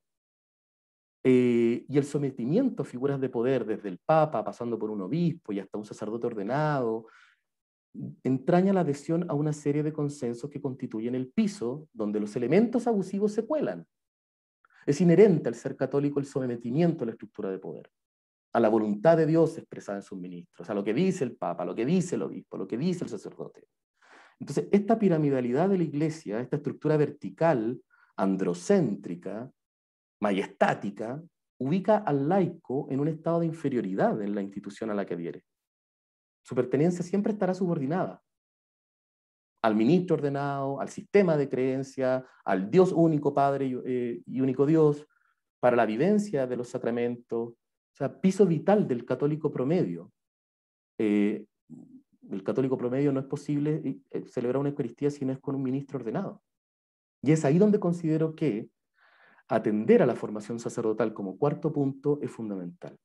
Y el sometimiento a figuras de poder, desde el Papa, pasando por un obispo y hasta un sacerdote ordenado, entraña la adhesión a una serie de consensos que constituyen el piso donde los elementos abusivos se cuelan. Es inherente al ser católico el sometimiento a la estructura de poder, a la voluntad de Dios expresada en sus ministros, a lo que dice el Papa, a lo que dice el obispo, a lo que dice el sacerdote. Entonces, esta piramidalidad de la Iglesia, esta estructura vertical, androcéntrica, majestática, ubica al laico en un estado de inferioridad en la institución a la que adhiere. Su pertenencia siempre estará subordinada al ministro ordenado, al sistema de creencia, al Dios único Padre y único Dios, para la vivencia de los sacramentos, o sea, piso vital del católico promedio. El católico promedio no es posible celebrar una Eucaristía si no es con un ministro ordenado. Y es ahí donde considero que atender a la formación sacerdotal como cuarto punto es fundamental.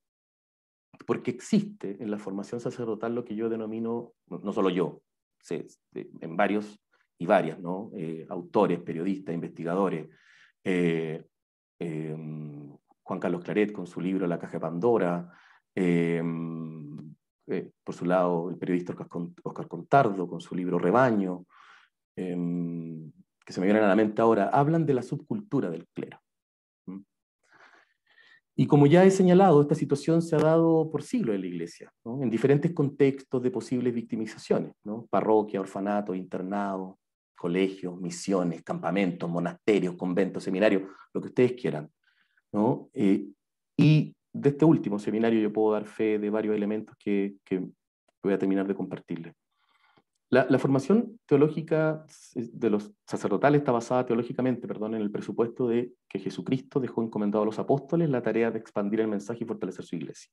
Porque existe en la formación sacerdotal lo que yo denomino, no solo yo, en varios y varias, ¿no? Autores, periodistas, investigadores, Juan Carlos Claret con su libro La Caja de Pandora, por su lado el periodista Oscar Contardo con su libro Rebaño, que se me vienen a la mente ahora, hablan de la subcultura del clero. Y como ya he señalado, esta situación se ha dado por siglos en la Iglesia, ¿no? En diferentes contextos de posibles victimizaciones, ¿no? Parroquia, orfanato, internado, colegios, misiones, campamentos, monasterios, conventos, seminarios, lo que ustedes quieran, ¿no? Y de este último seminario yo puedo dar fe de varios elementos que voy a terminar de compartirles. La formación teológica de los sacerdotales está basada teológicamente, en el presupuesto de que Jesucristo dejó encomendado a los apóstoles la tarea de expandir el mensaje y fortalecer su iglesia.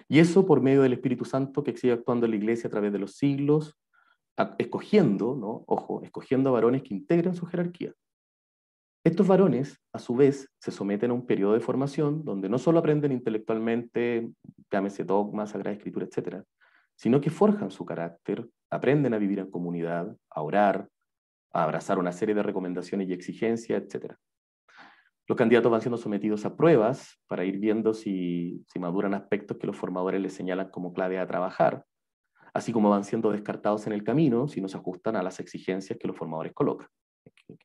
Y eso por medio del Espíritu Santo que sigue actuando en la iglesia a través de los siglos, escogiendo, ¿no? Ojo, escogiendo a varones que integren su jerarquía. Estos varones, a su vez, se someten a un periodo de formación donde no solo aprenden intelectualmente, llámese dogma, Sagrada Escritura, etc., sino que forjan su carácter, aprenden a vivir en comunidad, a orar, a abrazar una serie de recomendaciones y exigencias, etc. Los candidatos van siendo sometidos a pruebas para ir viendo si maduran aspectos que los formadores les señalan como clave a trabajar, así como van siendo descartados en el camino si no se ajustan a las exigencias que los formadores colocan.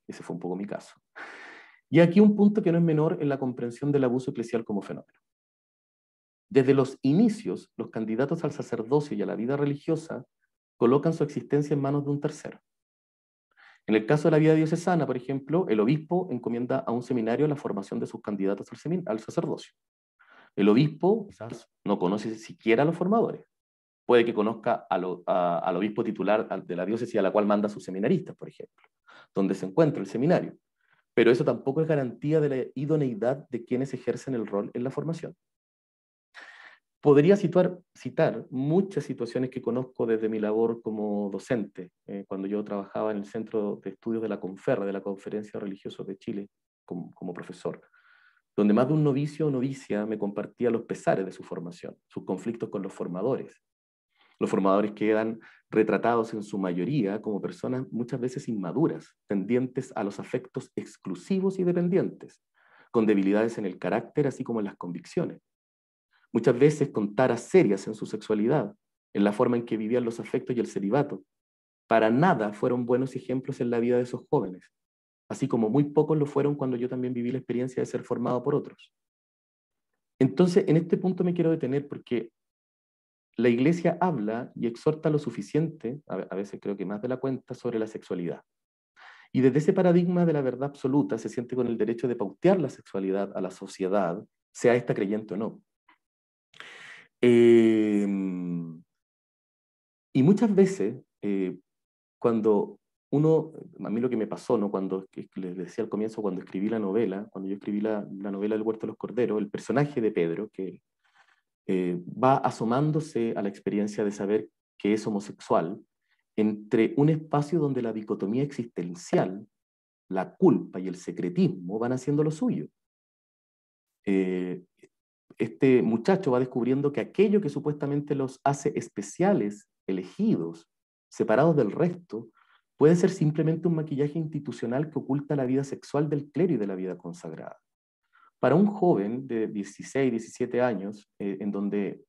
Ese fue un poco mi caso. Y aquí un punto que no es menor en la comprensión del abuso eclesial como fenómeno. Desde los inicios, los candidatos al sacerdocio y a la vida religiosa colocan su existencia en manos de un tercero. En el caso de la vida diocesana, por ejemplo, el obispo encomienda a un seminario la formación de sus candidatos al sacerdocio. El obispo quizás no conoce siquiera a los formadores. Puede que conozca al obispo titular de la diócesis a la cual manda a sus seminaristas, por ejemplo, donde se encuentra el seminario. Pero eso tampoco es garantía de la idoneidad de quienes ejercen el rol en la formación. Podría citar muchas situaciones que conozco desde mi labor como docente, cuando yo trabajaba en el Centro de Estudios de la CONFER, de la Conferencia Religiosa de Chile, como profesor, donde más de un novicio o novicia me compartía los pesares de su formación, sus conflictos con los formadores. Los formadores quedan retratados en su mayoría como personas muchas veces inmaduras, tendientes a los afectos exclusivos y dependientes, con debilidades en el carácter así como en las convicciones. Muchas veces con taras serias en su sexualidad, en la forma en que vivían los afectos y el celibato. Para nada fueron buenos ejemplos en la vida de esos jóvenes, así como muy pocos lo fueron cuando yo también viví la experiencia de ser formado por otros. Entonces, en este punto me quiero detener porque la Iglesia habla y exhorta lo suficiente, a veces creo que más de la cuenta, sobre la sexualidad. Y desde ese paradigma de la verdad absoluta se siente con el derecho de pautear la sexualidad a la sociedad, sea esta creyente o no. Y muchas veces, cuando a mí lo que me pasó, ¿no? Cuando les decía al comienzo, cuando escribí la novela, cuando yo escribí la novela El Huerto de los Corderos, el personaje de Pedro, que va asomándose a la experiencia de saber que es homosexual, entre un espacio donde la dicotomía existencial, la culpa y el secretismo van haciendo lo suyo. Este muchacho va descubriendo que aquello que supuestamente los hace especiales, elegidos, separados del resto, puede ser simplemente un maquillaje institucional que oculta la vida sexual del clero y de la vida consagrada. Para un joven de 16, 17 años, en donde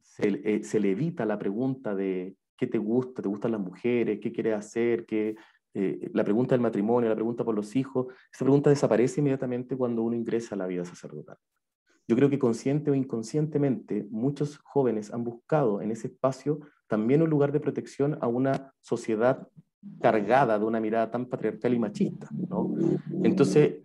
se le evita la pregunta de qué te gustan las mujeres, qué quieres hacer, la pregunta del matrimonio, la pregunta por los hijos, esa pregunta desaparece inmediatamente cuando uno ingresa a la vida sacerdotal. Yo creo que consciente o inconscientemente muchos jóvenes han buscado en ese espacio también un lugar de protección a una sociedad cargada de una mirada tan patriarcal y machista, ¿no? Entonces,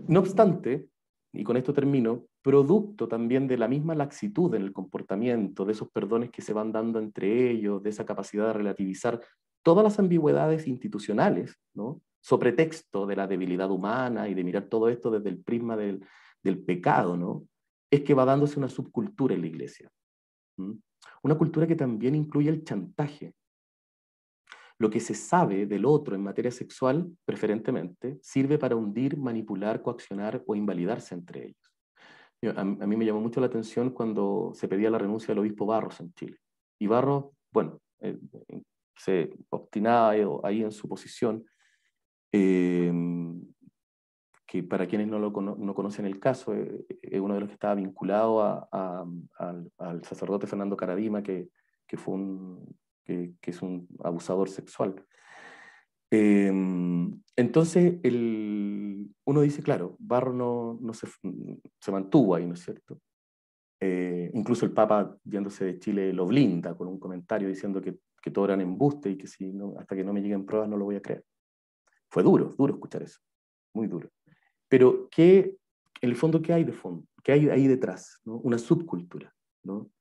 no obstante, y con esto termino, producto también de la misma laxitud en el comportamiento, de esos perdones que se van dando entre ellos, de esa capacidad de relativizar todas las ambigüedades institucionales, ¿no? Sobre texto de la debilidad humana y de mirar todo esto desde el prisma del pecado, ¿no? Es que va dándose una subcultura en la iglesia. ¿Mm? Una cultura que también incluye el chantaje. Lo que se sabe del otro en materia sexual, preferentemente, sirve para hundir, manipular, coaccionar o invalidarse entre ellos. A mí me llamó mucho la atención cuando se pedía la renuncia del obispo Barros en Chile. Y Barros, bueno, se obstinaba ahí en su posición, que para quienes no conocen el caso, es uno de los que estaba vinculado al sacerdote Fernando Caradima, que es un abusador sexual. Entonces, uno dice, claro, Barro no se mantuvo ahí, ¿no es cierto? Incluso el Papa, yéndose de Chile, lo blinda con un comentario diciendo que todo eran embuste y que hasta que no me lleguen pruebas no lo voy a creer. Fue duro escuchar eso, muy duro. Pero, ¿qué en el fondo, ¿qué hay de fondo? ¿Qué hay ahí detrás? ¿No? Una subcultura, ¿no?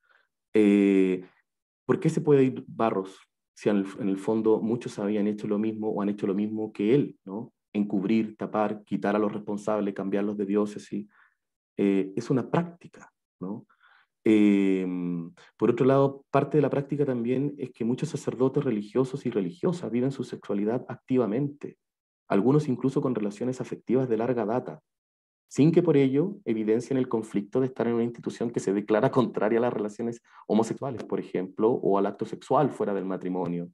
¿Por qué se puede ir Barros si en el fondo muchos habían hecho lo mismo o han hecho lo mismo que él, ¿no? Encubrir, tapar, quitar a los responsables, cambiarlos de diócesis. Es una práctica, ¿no? Por otro lado, parte de la práctica también es que muchos sacerdotes religiosos y religiosas viven su sexualidad activamente, algunos incluso con relaciones afectivas de larga data, sin que por ello evidencien el conflicto de estar en una institución que se declara contraria a las relaciones homosexuales, por ejemplo, o al acto sexual fuera del matrimonio,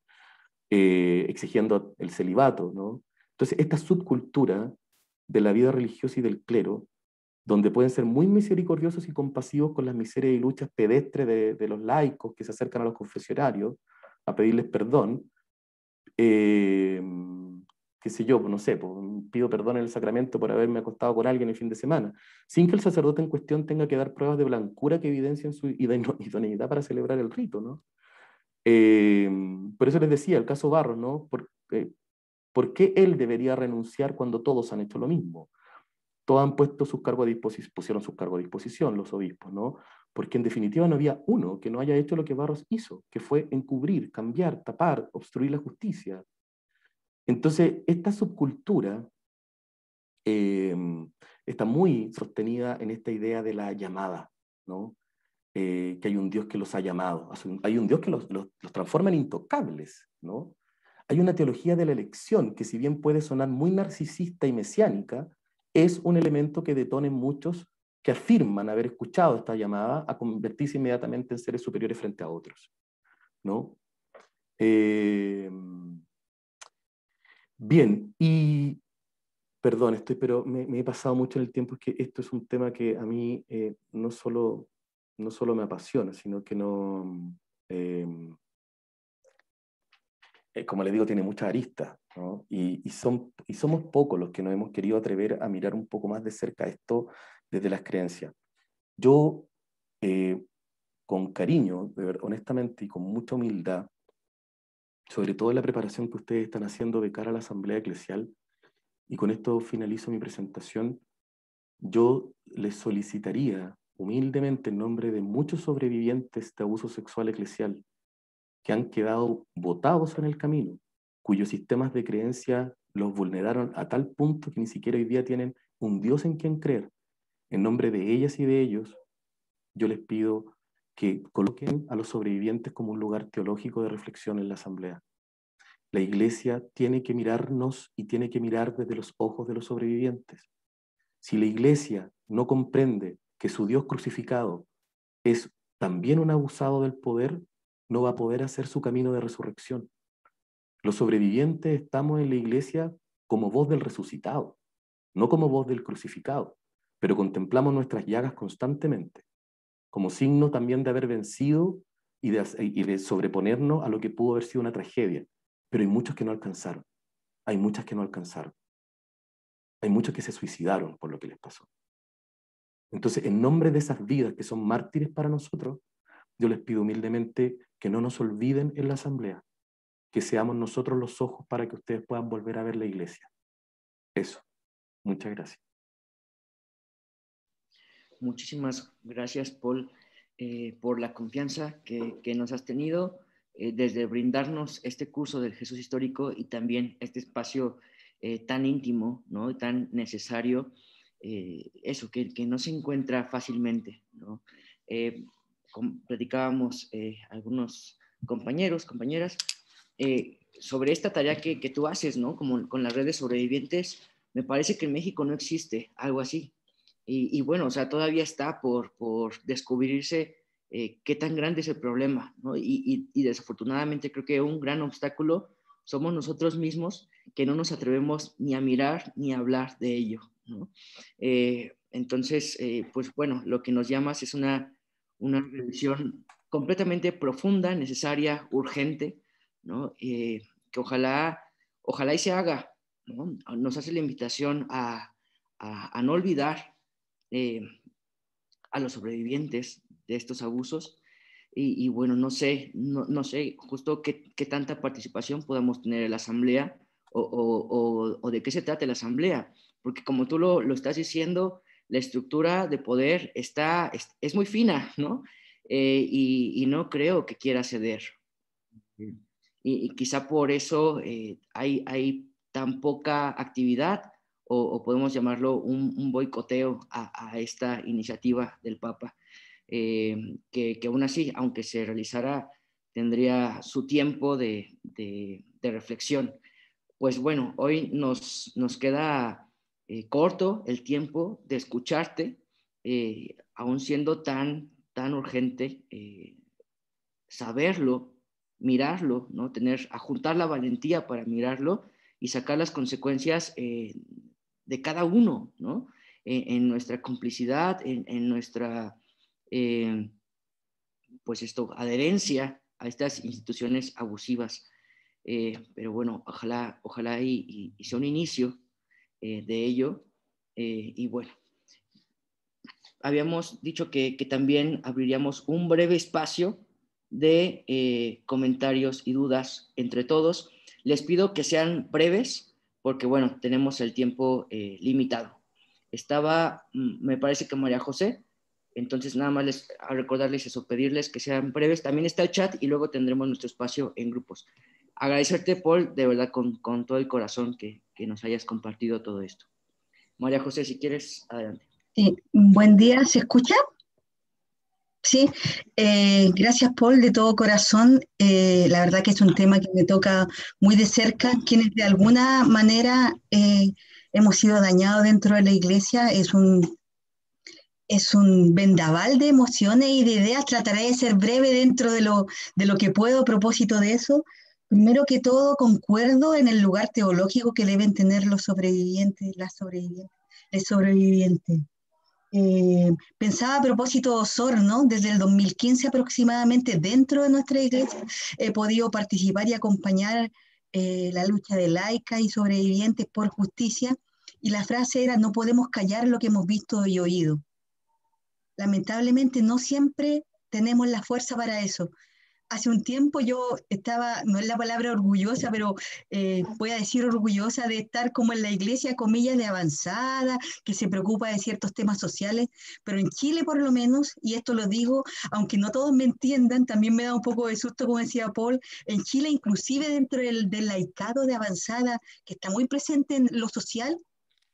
exigiendo el celibato, ¿no? Entonces, esta subcultura de la vida religiosa y del clero, donde pueden ser muy misericordiosos y compasivos con las miserias y luchas pedestres de los laicos que se acercan a los confesionarios a pedirles perdón, qué sé yo, no sé, pido perdón en el sacramento por haberme acostado con alguien el fin de semana, sin que el sacerdote en cuestión tenga que dar pruebas de blancura que evidencien su idoneidad para celebrar el rito, ¿no? Por eso les decía, el caso Barros, ¿no? ¿Por qué él debería renunciar cuando todos han hecho lo mismo? Todos han puesto sus cargos a disposición, pusieron sus cargos a disposición los obispos, ¿no? Porque en definitiva no había uno que no haya hecho lo que Barros hizo, que fue encubrir, cambiar, tapar, obstruir la justicia. Entonces, esta subcultura está muy sostenida en esta idea de la llamada, ¿no? Que hay un Dios que los ha llamado, hay un Dios que los transforma en intocables, ¿no? Hay una teología de la elección que, si bien puede sonar muy narcisista y mesiánica, es un elemento que detona en muchos que afirman haber escuchado esta llamada a convertirse inmediatamente en seres superiores frente a otros, ¿no? Bien, y perdón, pero me he pasado mucho en el tiempo, es que esto es un tema que a mí no solo me apasiona, sino que no, como les digo, tiene muchas aristas, ¿no? Y somos pocos los que nos hemos querido atrever a mirar un poco más de cerca esto desde las creencias. Yo, con cariño, honestamente y con mucha humildad, sobre todo en la preparación que ustedes están haciendo de cara a la Asamblea Eclesial, y con esto finalizo mi presentación, yo les solicitaría humildemente en nombre de muchos sobrevivientes de abuso sexual eclesial que han quedado botados en el camino, cuyos sistemas de creencia los vulneraron a tal punto que ni siquiera hoy día tienen un Dios en quien creer. En nombre de ellas y de ellos, yo les pido que coloquen a los sobrevivientes como un lugar teológico de reflexión en la Asamblea. La Iglesia tiene que mirarnos y tiene que mirar desde los ojos de los sobrevivientes. Si la Iglesia no comprende que su Dios crucificado es también un abusado del poder, no va a poder hacer su camino de resurrección. Los sobrevivientes estamos en la Iglesia como voz del resucitado, no como voz del crucificado, pero contemplamos nuestras llagas constantemente, como signo también de haber vencido y de sobreponernos a lo que pudo haber sido una tragedia. Pero hay muchos que no alcanzaron, hay muchas que no alcanzaron, hay muchos que se suicidaron por lo que les pasó. Entonces, en nombre de esas vidas que son mártires para nosotros, yo les pido humildemente que no nos olviden en la Asamblea, que seamos nosotros los ojos para que ustedes puedan volver a ver la Iglesia. Eso. Muchas gracias. Muchísimas gracias, Paul, por la confianza que nos has tenido desde brindarnos este curso del Jesús histórico y también este espacio tan íntimo, ¿no? Y tan necesario, eso, que no se encuentra fácilmente, ¿no? Platicábamos algunos compañeros, compañeras, sobre esta tarea que tú haces, ¿no? Como con las redes sobrevivientes, me parece que en México no existe algo así. Y bueno, o sea, todavía está por descubrirse qué tan grande es el problema, ¿no? Y desafortunadamente creo que un gran obstáculo somos nosotros mismos que no nos atrevemos ni a mirar ni a hablar de ello, ¿no? Entonces, pues bueno, lo que nos llamas es una revisión completamente profunda, necesaria, urgente, ¿no? Que ojalá y se haga, ¿no? Nos hace la invitación a no olvidar a los sobrevivientes de estos abusos y bueno, no sé justo qué tanta participación podamos tener en la asamblea o de qué se trata la asamblea, porque como tú lo estás diciendo, la estructura de poder es muy fina, ¿no? Y no creo que quiera ceder. Y quizá por eso hay tan poca actividad, o podemos llamarlo un boicoteo a esta iniciativa del Papa, que aún así, aunque se realizara, tendría su tiempo de reflexión. Pues bueno, hoy nos queda corto el tiempo de escucharte, aún siendo tan urgente saberlo, mirarlo, ¿no? Juntar la valentía para mirarlo y sacar las consecuencias de cada uno, ¿no? En nuestra complicidad, en nuestra, pues adherencia a estas instituciones abusivas. Pero bueno, ojalá y sea un inicio de ello. Y bueno, habíamos dicho que también abriríamos un breve espacio de comentarios y dudas entre todos. Les pido que sean breves porque, bueno, tenemos el tiempo limitado. Me parece que María José, entonces nada más a recordarles eso, pedirles que sean breves. También está el chat y luego tendremos nuestro espacio en grupos. Agradecerte, Paul, de verdad, con todo el corazón que nos hayas compartido todo esto. María José, si quieres, adelante. Sí, buen día, ¿se escucha? Sí, gracias Paul, de todo corazón. La verdad que es un tema que me toca muy de cerca. Quienes de alguna manera hemos sido dañados dentro de la iglesia, es un vendaval de emociones y de ideas. Trataré de ser breve dentro de lo que puedo a propósito de eso. Primero que todo, concuerdo en el lugar teológico que deben tener los sobrevivientes, las sobrevivientes, el sobreviviente. Pensaba a propósito de Osorno, desde el 2015 aproximadamente dentro de nuestra iglesia he podido participar y acompañar la lucha de laicas y sobrevivientes por justicia, y la frase era: no podemos callar lo que hemos visto y oído. Lamentablemente no siempre tenemos la fuerza para eso. Hace un tiempo yo estaba, no es la palabra orgullosa, pero voy a decir orgullosa de estar como en la iglesia, comillas, de avanzada, que se preocupa de ciertos temas sociales, pero en Chile por lo menos, y esto lo digo, aunque no todos me entiendan, también me da un poco de susto, como decía Paul, en Chile inclusive dentro del laicado de avanzada, que está muy presente en lo social,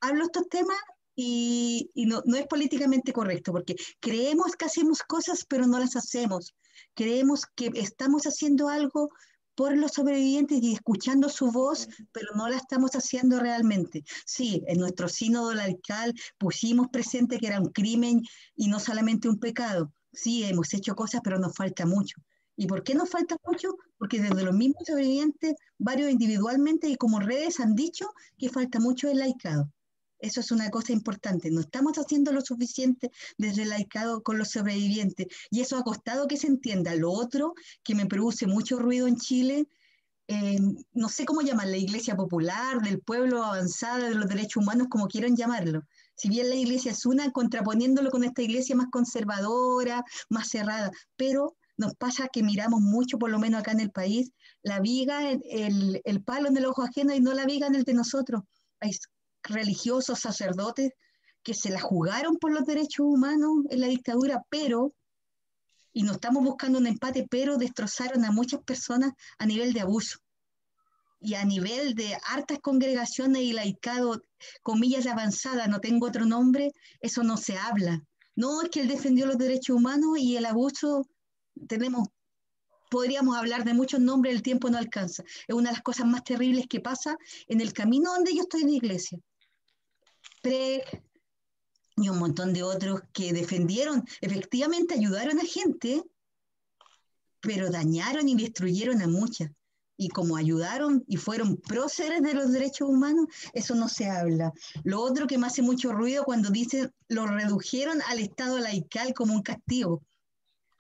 hablo estos temas. Y no es políticamente correcto, porque creemos que hacemos cosas, pero no las hacemos. Creemos que estamos haciendo algo por los sobrevivientes y escuchando su voz, pero no la estamos haciendo realmente. Sí, en nuestro sínodo laical pusimos presente que era un crimen y no solamente un pecado. Sí, hemos hecho cosas, pero nos falta mucho. ¿Y por qué nos falta mucho? Porque desde los mismos sobrevivientes, varios individualmente y como redes han dicho que falta mucho el laicado. Eso es una cosa importante. No estamos haciendo lo suficiente desde el laicado con los sobrevivientes. Y eso ha costado que se entienda. Lo otro que me produce mucho ruido en Chile, no sé cómo llamar, la iglesia popular, del pueblo, avanzada, de los derechos humanos, como quieran llamarlo. Si bien la iglesia es una, contraponiéndolo con esta iglesia más conservadora, más cerrada. Pero nos pasa que miramos mucho, por lo menos acá en el país, la viga, el palo en el ojo ajeno y no la viga en el de nosotros. Hay religiosos, sacerdotes, que se la jugaron por los derechos humanos en la dictadura, y no estamos buscando un empate, pero destrozaron a muchas personas a nivel de abuso. Y a nivel de hartas congregaciones y laicado, comillas, de avanzada, no tengo otro nombre, eso no se habla. No, es que él defendió los derechos humanos y el abuso, podríamos hablar de muchos nombres, el tiempo no alcanza. Es una de las cosas más terribles que pasa en el camino donde yo estoy de iglesia. Y un montón de otros que defendieron, efectivamente ayudaron a gente, pero dañaron y destruyeron a muchas. Y como ayudaron y fueron próceres de los derechos humanos, eso no se habla. Lo otro que me hace mucho ruido cuando dicen lo redujeron al estado laical como un castigo.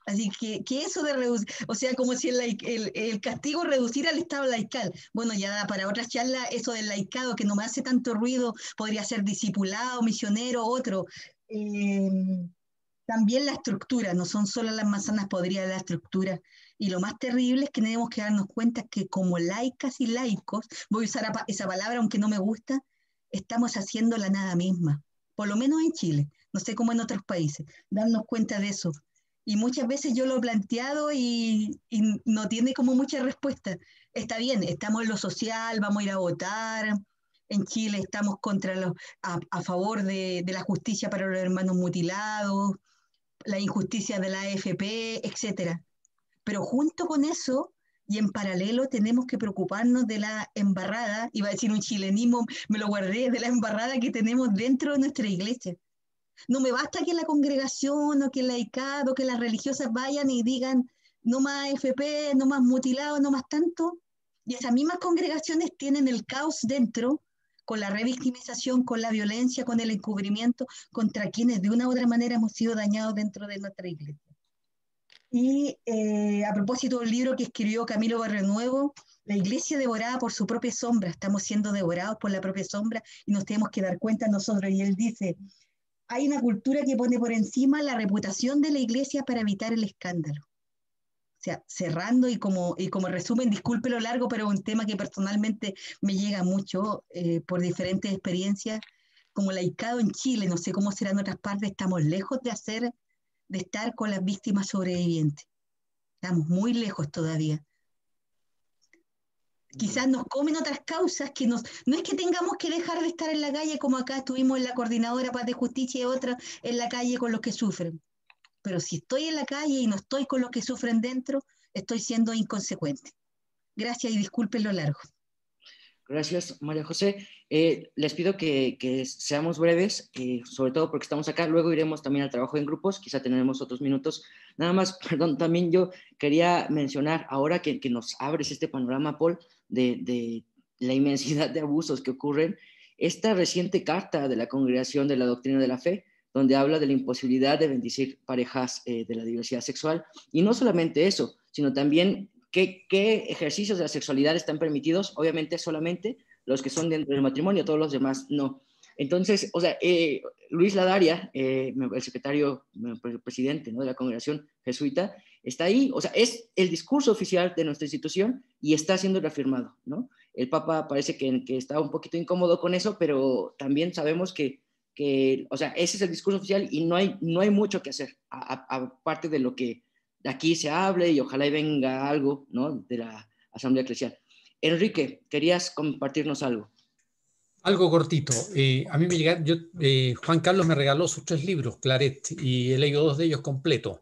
Así que eso de reducir, o sea, como si el castigo reduciera al estado laical. Bueno, ya para otras charlas, eso del laicado, que no me hace tanto ruido, podría ser discipulado, misionero, otro. También la estructura, no son solo las manzanas podridas, la estructura. Y lo más terrible es que tenemos que darnos cuenta que como laicas y laicos, voy a usar esa palabra aunque no me gusta, estamos haciendo la nada misma, por lo menos en Chile. no sé cómo en otros países, darnos cuenta de eso. Y muchas veces yo lo he planteado y no tiene como mucha respuesta. Está bien, estamos en lo social, vamos a ir a votar. En Chile estamos a favor de la justicia para los hermanos mutilados, la injusticia de la AFP, etcétera. Pero junto con eso y en paralelo tenemos que preocuparnos de la embarrada, iba a decir un chilenismo, me lo guardé, de la embarrada que tenemos dentro de nuestra iglesia. No me basta que la congregación o que el laicado, que las religiosas vayan y digan no más AFP, no más mutilado, no más tanto. Y esas mismas congregaciones tienen el caos dentro, con la revictimización, con la violencia, con el encubrimiento, contra quienes de una u otra manera hemos sido dañados dentro de nuestra iglesia. Y a propósito del libro que escribió Camilo Barrionuevo, la iglesia devorada por su propia sombra, estamos siendo devorados por la propia sombra y nos tenemos que dar cuenta nosotros. Y él dice, hay una cultura que pone por encima la reputación de la iglesia para evitar el escándalo. O sea, cerrando y como resumen, disculpe lo largo, pero es un tema que personalmente me llega mucho por diferentes experiencias. Como laicado en Chile, no sé cómo será en otras partes, estamos lejos de estar con las víctimas sobrevivientes. Estamos muy lejos todavía. Quizás nos comen otras causas no es que tengamos que dejar de estar en la calle como acá estuvimos en la Coordinadora Paz de Justicia y otra en la calle con los que sufren. Pero si estoy en la calle y no estoy con los que sufren dentro, estoy siendo inconsecuente. Gracias y disculpen lo largo. Gracias, María José. Les pido que seamos breves, sobre todo porque estamos acá. Luego iremos también al trabajo en grupos, quizá tendremos otros minutos. Nada más, perdón, también yo quería mencionar, ahora que nos abres este panorama, Paul, de la inmensidad de abusos que ocurren, esta reciente carta de la Congregación de la Doctrina de la Fe, donde habla de la imposibilidad de bendecir parejas de la diversidad sexual. Y no solamente eso, sino también ¿qué ejercicios de la sexualidad están permitidos? Obviamente solamente los que son dentro del matrimonio, todos los demás no. Entonces, o sea, Luis Ladaria, el secretario, el presidente, ¿no?, de la congregación jesuita, está ahí, o sea, es el discurso oficial de nuestra institución y está siendo reafirmado, ¿no? El Papa parece que está un poquito incómodo con eso, pero también sabemos que o sea, ese es el discurso oficial y no hay mucho que hacer, aparte de lo que de aquí se hable y ojalá y venga algo, ¿no?, de la Asamblea Eclesial. Enrique, ¿querías compartirnos algo? Algo cortito. A mí me llegaron, Juan Carlos me regaló sus 3 libros, Claret, y he leído 2 de ellos completos.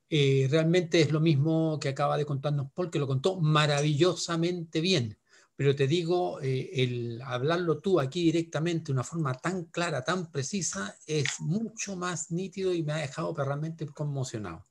Realmente es lo mismo que acaba de contarnos Paul, que lo contó maravillosamente bien. Pero te digo, el hablarlo tú aquí directamente de una forma tan clara, tan precisa, es mucho más nítido y me ha dejado realmente conmocionado.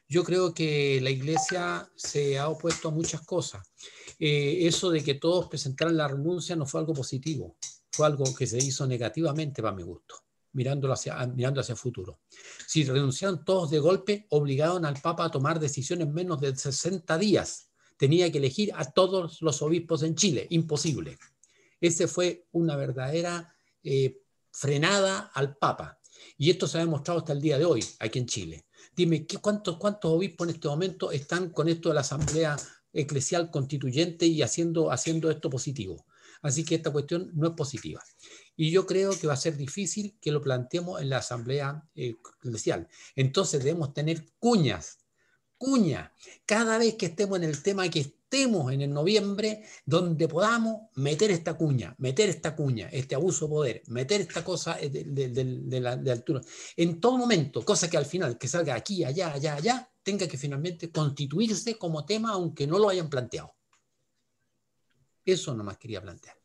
Yo creo que la iglesia se ha opuesto a muchas cosas. Eso de que todos presentaran la renuncia no fue algo positivo, fue algo que se hizo negativamente para mi gusto, mirando hacia el futuro. Si renunciaron todos de golpe, obligaron al Papa a tomar decisiones en menos de 60 días. Tenía que elegir a todos los obispos en Chile, imposible. Ese fue una verdadera frenada al Papa. Y esto se ha demostrado hasta el día de hoy aquí en Chile. Dime, ¿cuántos obispos en este momento están con esto de la Asamblea Eclesial Constituyente y haciendo esto positivo? Así que esta cuestión no es positiva. Y yo creo que va a ser difícil que lo planteemos en la Asamblea Eclesial. Entonces debemos tener cuñas. Cada vez que estemos en el tema que estemos en el noviembre, donde podamos meter esta cuña, este abuso de poder, meter esta cosa de altura, en todo momento, cosa que al final, que salga aquí, allá, tenga que finalmente constituirse como tema, aunque no lo hayan planteado. Eso nomás quería plantear.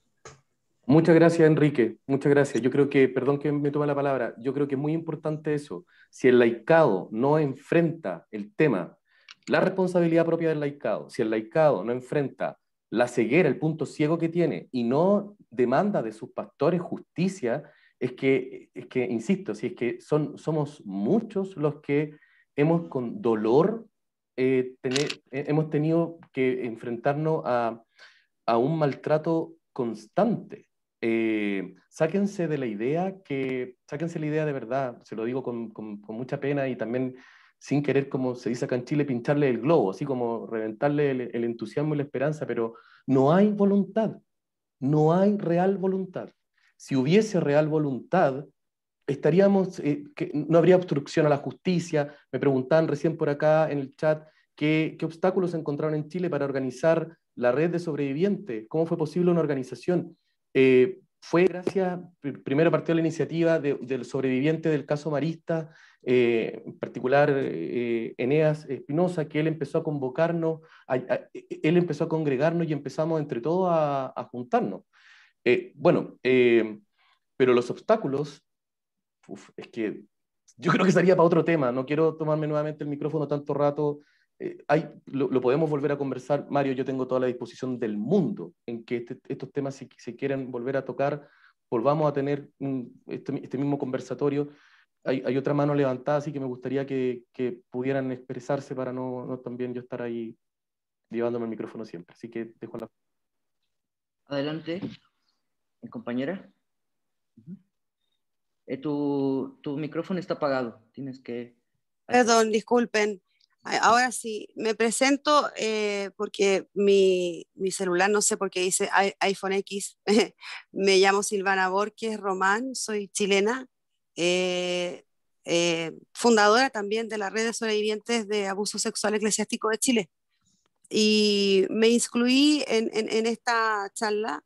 Muchas gracias, Enrique. Muchas gracias. Yo creo que, perdón que me tome la palabra, yo creo que es muy importante eso. Si el laicado no enfrenta el tema, la responsabilidad propia del laicado, si el laicado no enfrenta la ceguera, el punto ciego que tiene y no demanda de sus pastores justicia, es que insisto, si es que somos muchos los que hemos con dolor hemos tenido que enfrentarnos a un maltrato constante. Sáquense la idea de verdad, se lo digo con mucha pena y también sin querer, como se dice acá en Chile, pincharle el globo, así como reventarle el entusiasmo y la esperanza, pero no hay voluntad, no hay real voluntad. Si hubiese real voluntad, que no habría obstrucción a la justicia. Me preguntaban recién por acá en el chat qué obstáculos se encontraron en Chile para organizar la red de sobrevivientes, cómo fue posible una organización. Fue gracias, primero partió la iniciativa del sobreviviente del caso Marista, en particular Eneas Espinosa, que él empezó a convocarnos, él empezó a congregarnos y empezamos entre todos a juntarnos. Pero los obstáculos, es que yo creo que sería para otro tema, no quiero tomarme nuevamente el micrófono tanto rato. Lo podemos volver a conversar, Mario, yo tengo toda la disposición del mundo en que estos temas, si se quieren volver a tocar, volvamos a tener este mismo conversatorio. Hay otra mano levantada, así que me gustaría que pudieran expresarse para no también yo estar ahí llevándome el micrófono siempre. Así que dejo la... Adelante, compañera. Tu micrófono está apagado, tienes que... Perdón, disculpen. Ahora sí, me presento porque mi celular, no sé por qué dice iPhone X. Me llamo Silvana Borges Román, soy chilena, fundadora también de la Red de Sobrevivientes de Abuso Sexual Eclesiástico de Chile. Y me inscribí en esta charla,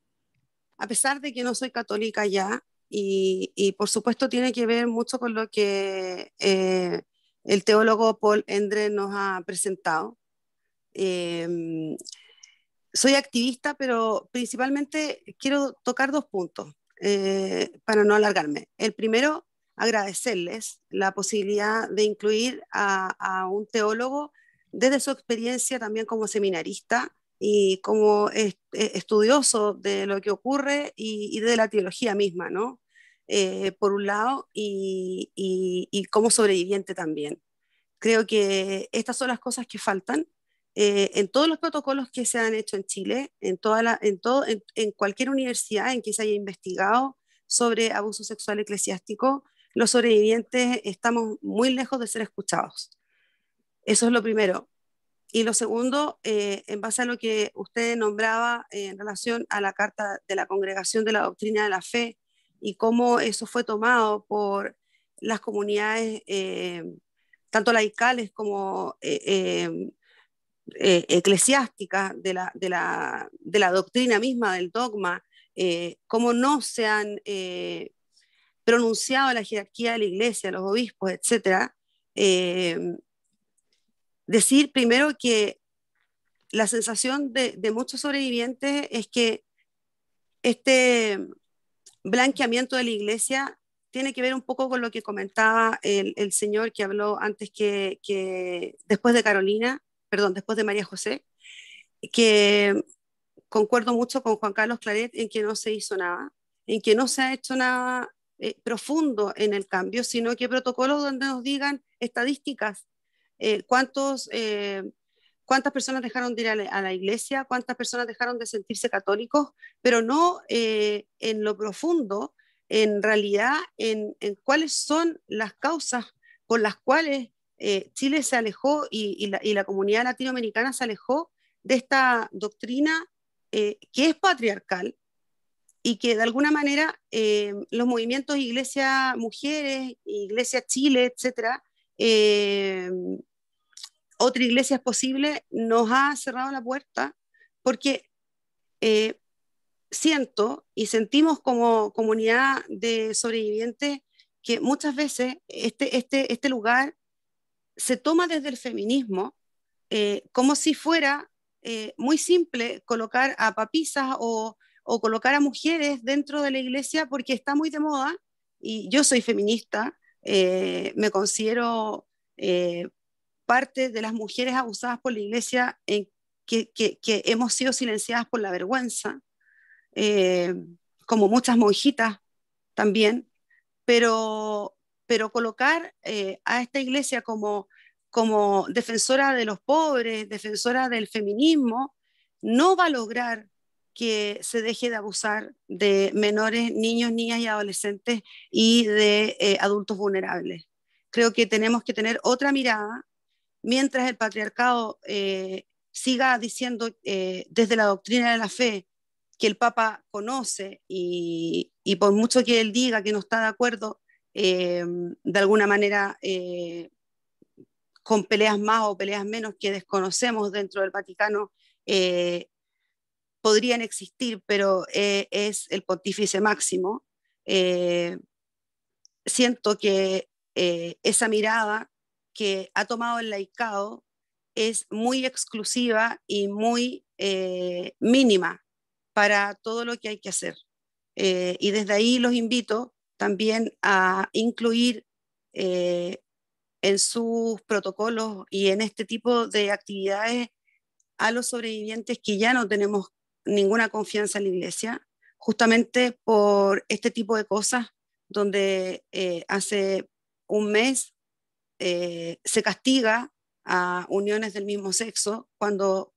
a pesar de que no soy católica ya, y por supuesto tiene que ver mucho con lo que el teólogo Paul Endre nos ha presentado. Soy activista, pero principalmente quiero tocar dos puntos para no alargarme. El primero, agradecerles la posibilidad de incluir a un teólogo desde su experiencia también como seminarista y como estudioso de lo que ocurre y de la teología misma, ¿no? Por un lado, y como sobreviviente también. Creo que estas son las cosas que faltan en todos los protocolos que se han hecho en Chile, en cualquier universidad en que se haya investigado sobre abuso sexual eclesiástico. Los sobrevivientes estamos muy lejos de ser escuchados. Eso es lo primero. Y lo segundo, en base a lo que usted nombraba en relación a la Carta de la Congregación de la Doctrina de la Fe y cómo eso fue tomado por las comunidades, tanto laicales como eclesiásticas de la doctrina misma, del dogma, cómo no se han pronunciado la jerarquía de la iglesia, los obispos, etc. Decir primero que la sensación de muchos sobrevivientes es que este blanqueamiento de la iglesia tiene que ver un poco con lo que comentaba el señor que habló antes que después de Carolina, perdón, después de María José, que concuerdo mucho con Juan Carlos Claret en que no se hizo nada, en que no se ha hecho nada profundo en el cambio, sino que protocolos donde nos digan estadísticas, cuántas personas dejaron de ir a la iglesia, cuántas personas dejaron de sentirse católicos, pero no en lo profundo, en realidad, en cuáles son las causas por las cuales Chile se alejó y la comunidad latinoamericana se alejó de esta doctrina que es patriarcal y que de alguna manera los movimientos Iglesia Mujeres, Iglesia Chile, etcétera, otra iglesia es posible, nos ha cerrado la puerta porque siento y sentimos como comunidad de sobrevivientes que muchas veces este lugar se toma desde el feminismo como si fuera muy simple colocar a papisas o colocar a mujeres dentro de la iglesia porque está muy de moda, y yo soy feminista, me considero parte de las mujeres abusadas por la iglesia que hemos sido silenciadas por la vergüenza, como muchas monjitas también, pero colocar a esta iglesia como defensora de los pobres, defensora del feminismo, no va a lograr que se deje de abusar de menores, niños, niñas y adolescentes y de adultos vulnerables. Creo que tenemos que tener otra mirada mientras el patriarcado siga diciendo desde la doctrina de la fe que el Papa conoce y por mucho que él diga que no está de acuerdo, de alguna manera con peleas más o peleas menos que desconocemos dentro del Vaticano, podrían existir, pero es el pontífice máximo. Siento que esa mirada que ha tomado el laicado es muy exclusiva y muy mínima para todo lo que hay que hacer. Y desde ahí los invito también a incluir en sus protocolos y en este tipo de actividades a los sobrevivientes que ya no tenemos ninguna confianza en la iglesia, justamente por este tipo de cosas, donde hace un mes se castiga a uniones del mismo sexo cuando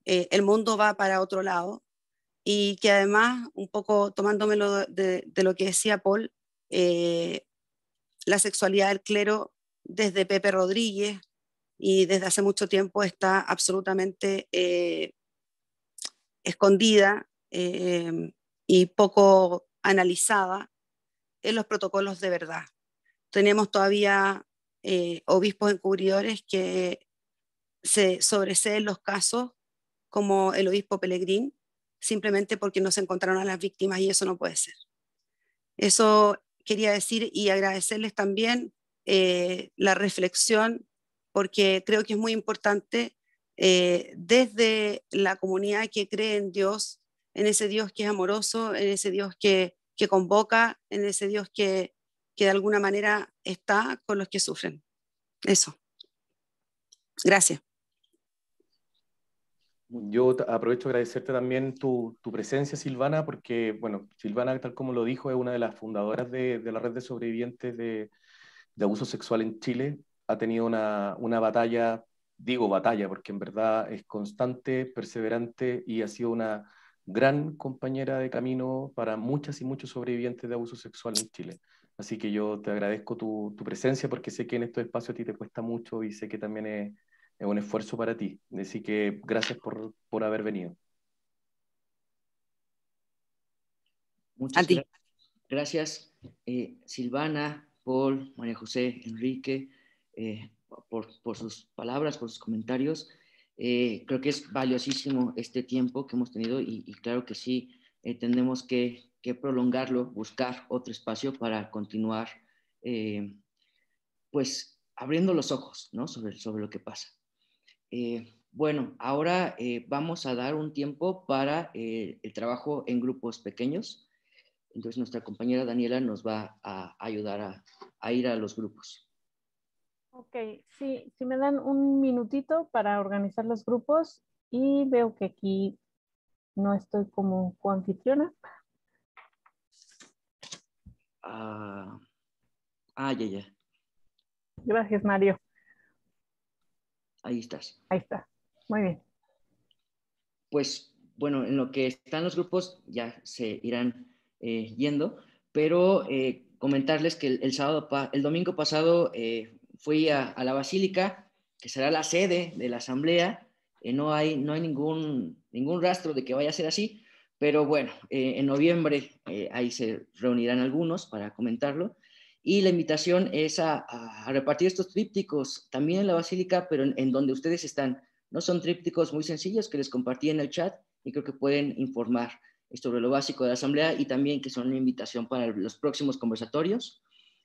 el mundo va para otro lado, y que además, un poco tomándomelo de lo que decía Paul, la sexualidad del clero desde Pepe Rodríguez y desde hace mucho tiempo está absolutamente escondida y poco analizada en los protocolos de verdad. Tenemos todavía obispos encubridores que se sobreseen los casos, como el obispo Pellegrín, simplemente porque no se encontraron a las víctimas, y eso no puede ser. Eso quería decir, y agradecerles también la reflexión, porque creo que es muy importante desde la comunidad que cree en Dios, en ese Dios que es amoroso, en ese Dios que convoca, en ese Dios que de alguna manera está con los que sufren. Eso. Gracias. Yo aprovecho de agradecerte también tu presencia, Silvana, porque, bueno, Silvana, tal como lo dijo, es una de las fundadoras de la red de sobrevivientes de abuso sexual en Chile. Ha tenido una batalla, digo batalla, porque en verdad es constante, perseverante y ha sido una gran compañera de camino para muchas y muchos sobrevivientes de abuso sexual en Chile. Así que yo te agradezco tu presencia, porque sé que en estos espacios a ti te cuesta mucho y sé que también es un esfuerzo para ti. Así que gracias por haber venido. Muchas gracias, Silvana, Paul, María José, Enrique, por sus palabras, por sus comentarios. Creo que es valiosísimo este tiempo que hemos tenido y claro que sí, tenemos que prolongarlo, buscar otro espacio para continuar, pues, abriendo los ojos, ¿no? sobre lo que pasa. Bueno, ahora vamos a dar un tiempo para el trabajo en grupos pequeños. Entonces nuestra compañera Daniela nos va a ayudar a ir a los grupos. Ok, sí, si me dan un minutito para organizar los grupos, y veo que aquí no estoy como coanfitriona. Ya. Gracias, Mario. Ahí estás. Ahí está. Muy bien. Pues bueno, en lo que están los grupos ya se irán yendo, pero comentarles que el domingo pasado fui a la Basílica, que será la sede de la asamblea. No hay ningún rastro de que vaya a ser así, pero bueno, en noviembre ahí se reunirán algunos para comentarlo. Y la invitación es a repartir estos trípticos también en la Basílica, pero en donde ustedes están. No son trípticos muy sencillos que les compartí en el chat y creo que pueden informar sobre lo básico de la asamblea y también que son una invitación para los próximos conversatorios.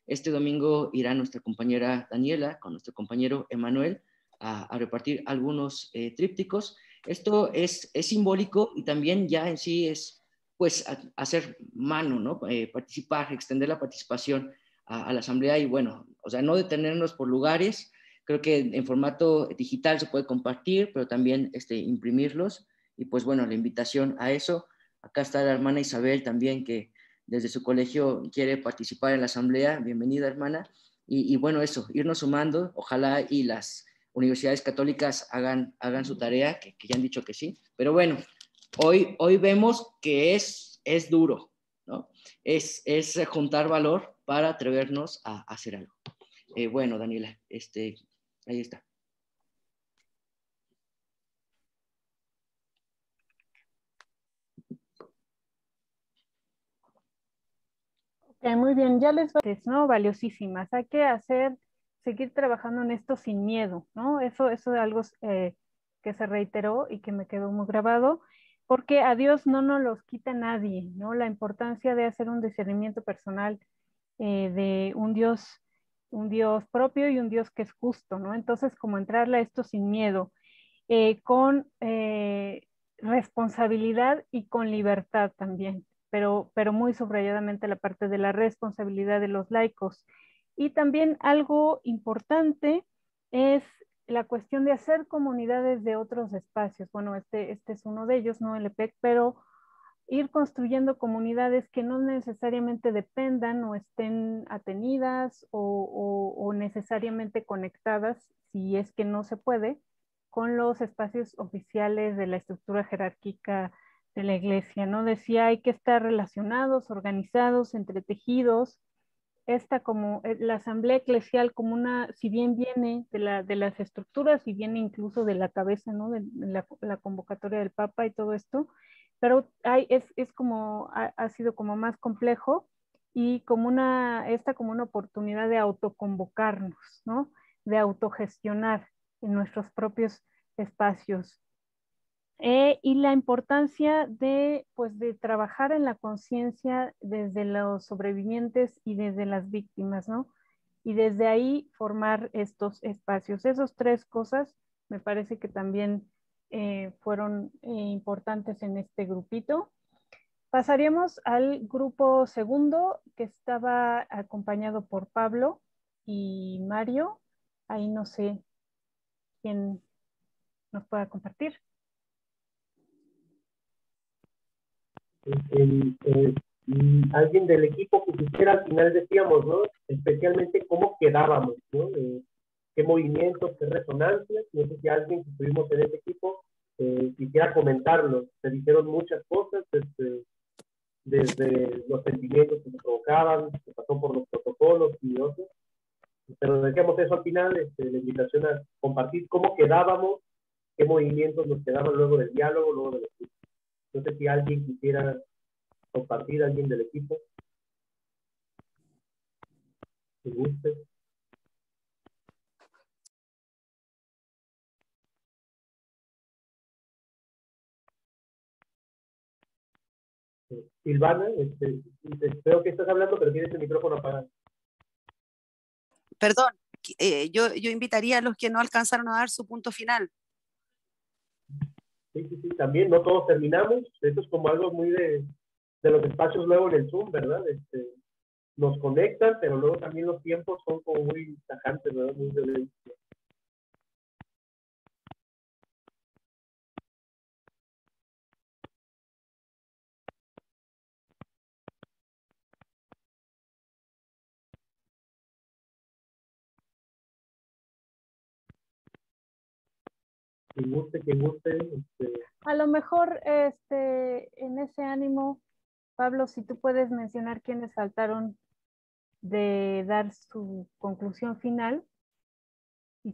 Este domingo irá nuestra compañera Daniela con nuestro compañero Emanuel a repartir algunos trípticos. Esto es simbólico y también ya en sí es pues hacer mano, ¿no? Participar, extender la participación a la asamblea y bueno, o sea, no detenernos por lugares. Creo que en formato digital se puede compartir, pero también imprimirlos. Y pues bueno, la invitación a eso. Acá está la hermana Isabel también, que desde su colegio quiere participar en la asamblea. Bienvenida, hermana. Y bueno, eso, irnos sumando. Ojalá y las universidades católicas hagan su tarea, que ya han dicho que sí. Pero bueno, hoy vemos que es duro, ¿no? Es juntar valor para atrevernos a hacer algo. Bueno, Daniela, ahí está. Muy bien, ya les va, ¿no? Valiosísimas. Hay que seguir trabajando en esto sin miedo, ¿no? Eso es algo que se reiteró y que me quedó muy grabado, porque a Dios no nos los quita nadie, ¿no? La importancia de hacer un discernimiento personal de un Dios propio y un Dios que es justo, ¿no? Entonces, como entrarle a esto sin miedo, con responsabilidad y con libertad también, pero muy subrayadamente la parte de la responsabilidad de los laicos. Y también algo importante es la cuestión de hacer comunidades de otros espacios. Bueno, este es uno de ellos, no el EPEC, pero ir construyendo comunidades que no necesariamente dependan o estén atenidas o necesariamente conectadas, si es que no se puede, con los espacios oficiales de la estructura jerárquica de la iglesia, ¿no? Decía, hay que estar relacionados, organizados, entretejidos. La asamblea eclesial como una, si bien viene de las estructuras y viene incluso de la cabeza, ¿no? De la convocatoria del Papa y todo esto, pero es como, ha sido como más complejo y como como una oportunidad de autoconvocarnos, ¿no? De autogestionar en nuestros propios espacios. Y la importancia pues, de trabajar en la conciencia desde los sobrevivientes y desde las víctimas, ¿no? Y desde ahí formar estos espacios. Esas tres cosas me parece que también fueron importantes en este grupito. Pasaríamos al grupo segundo, que estaba acompañado por Pablo y Mario. Ahí no sé quién nos pueda compartir. Alguien del equipo que quisiera, al final decíamos, ¿no? Especialmente cómo quedábamos, ¿no? Qué movimientos, qué resonancias. No sé si alguien que estuvimos en ese equipo quisiera comentarlo. Se dijeron muchas cosas desde los sentimientos que se provocaban, se pasó por los protocolos y otros. Pero decíamos eso al final, la invitación a compartir cómo quedábamos, qué movimientos nos quedaban luego del diálogo, luego del equipo. No sé si alguien quisiera compartir, alguien del equipo. ¿Te guste? Silvana, veo que estás hablando, pero tienes el micrófono apagado. Perdón, yo invitaría a los que no alcanzaron a dar su punto final. Sí, también, no todos terminamos. Esto es como algo muy de los espacios luego en el Zoom, ¿verdad? Nos conectan, pero luego también los tiempos son como muy tajantes, ¿verdad? Muy violentos. Quien guste. A lo mejor en ese ánimo, Pablo, si tú puedes mencionar quiénes faltaron de dar su conclusión final y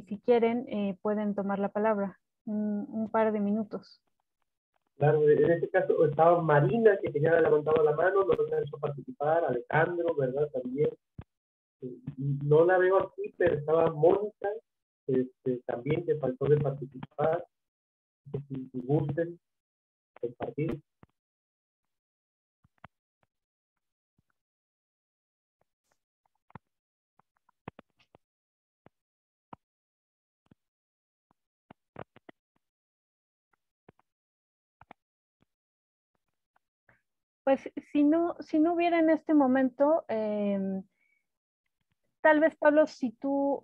si quieren pueden tomar la palabra un par de minutos. Claro, en este caso estaba Marina, que tenía levantado la mano, no se ha hecho participar, Alejandro, ¿verdad? También. No la veo aquí, pero estaba Mónica, también que faltó de participar. Si gusten compartir. Pues si no hubiera en este momento, tal vez Pablo, si tú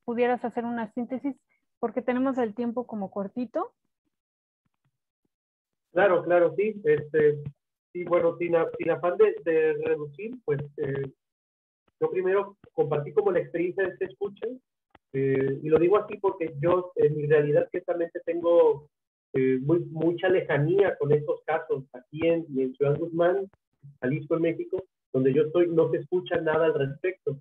pudieras hacer una síntesis, porque tenemos el tiempo como cortito. Claro, sí. Sí, bueno, sin afán de reducir, pues yo primero compartí como la experiencia de este escucha, y lo digo así porque yo en mi realidad ciertamente tengo mucha lejanía con estos casos. Aquí en Ciudad Guzmán, Jalisco, en México, donde yo estoy, no se escucha nada al respecto.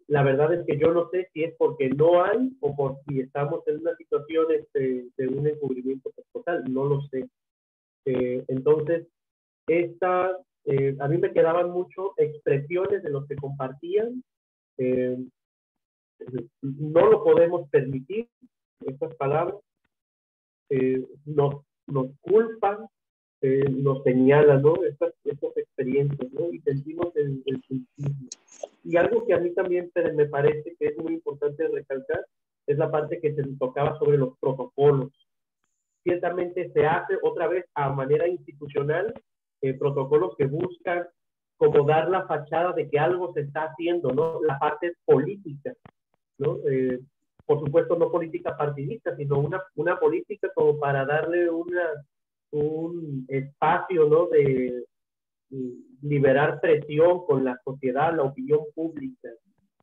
La verdad es que yo no sé si es porque no hay o por si estamos en una situación de un encubrimiento total, no lo sé. Entonces, esta a mí me quedaban mucho expresiones de los que compartían. No lo podemos permitir, estas palabras. Nos culpan, nos señalan, ¿no? Estas experiencias, ¿no? Y sentimos el culpismo. Y algo que a mí también me parece que es muy importante recalcar es la parte que se tocaba sobre los protocolos. Ciertamente se hace otra vez a manera institucional protocolos que buscan como dar la fachada de que algo se está haciendo, ¿no? La parte política, ¿no? Por supuesto no política partidista, sino una política como para darle un espacio, ¿no? De liberar presión con la sociedad, la opinión pública,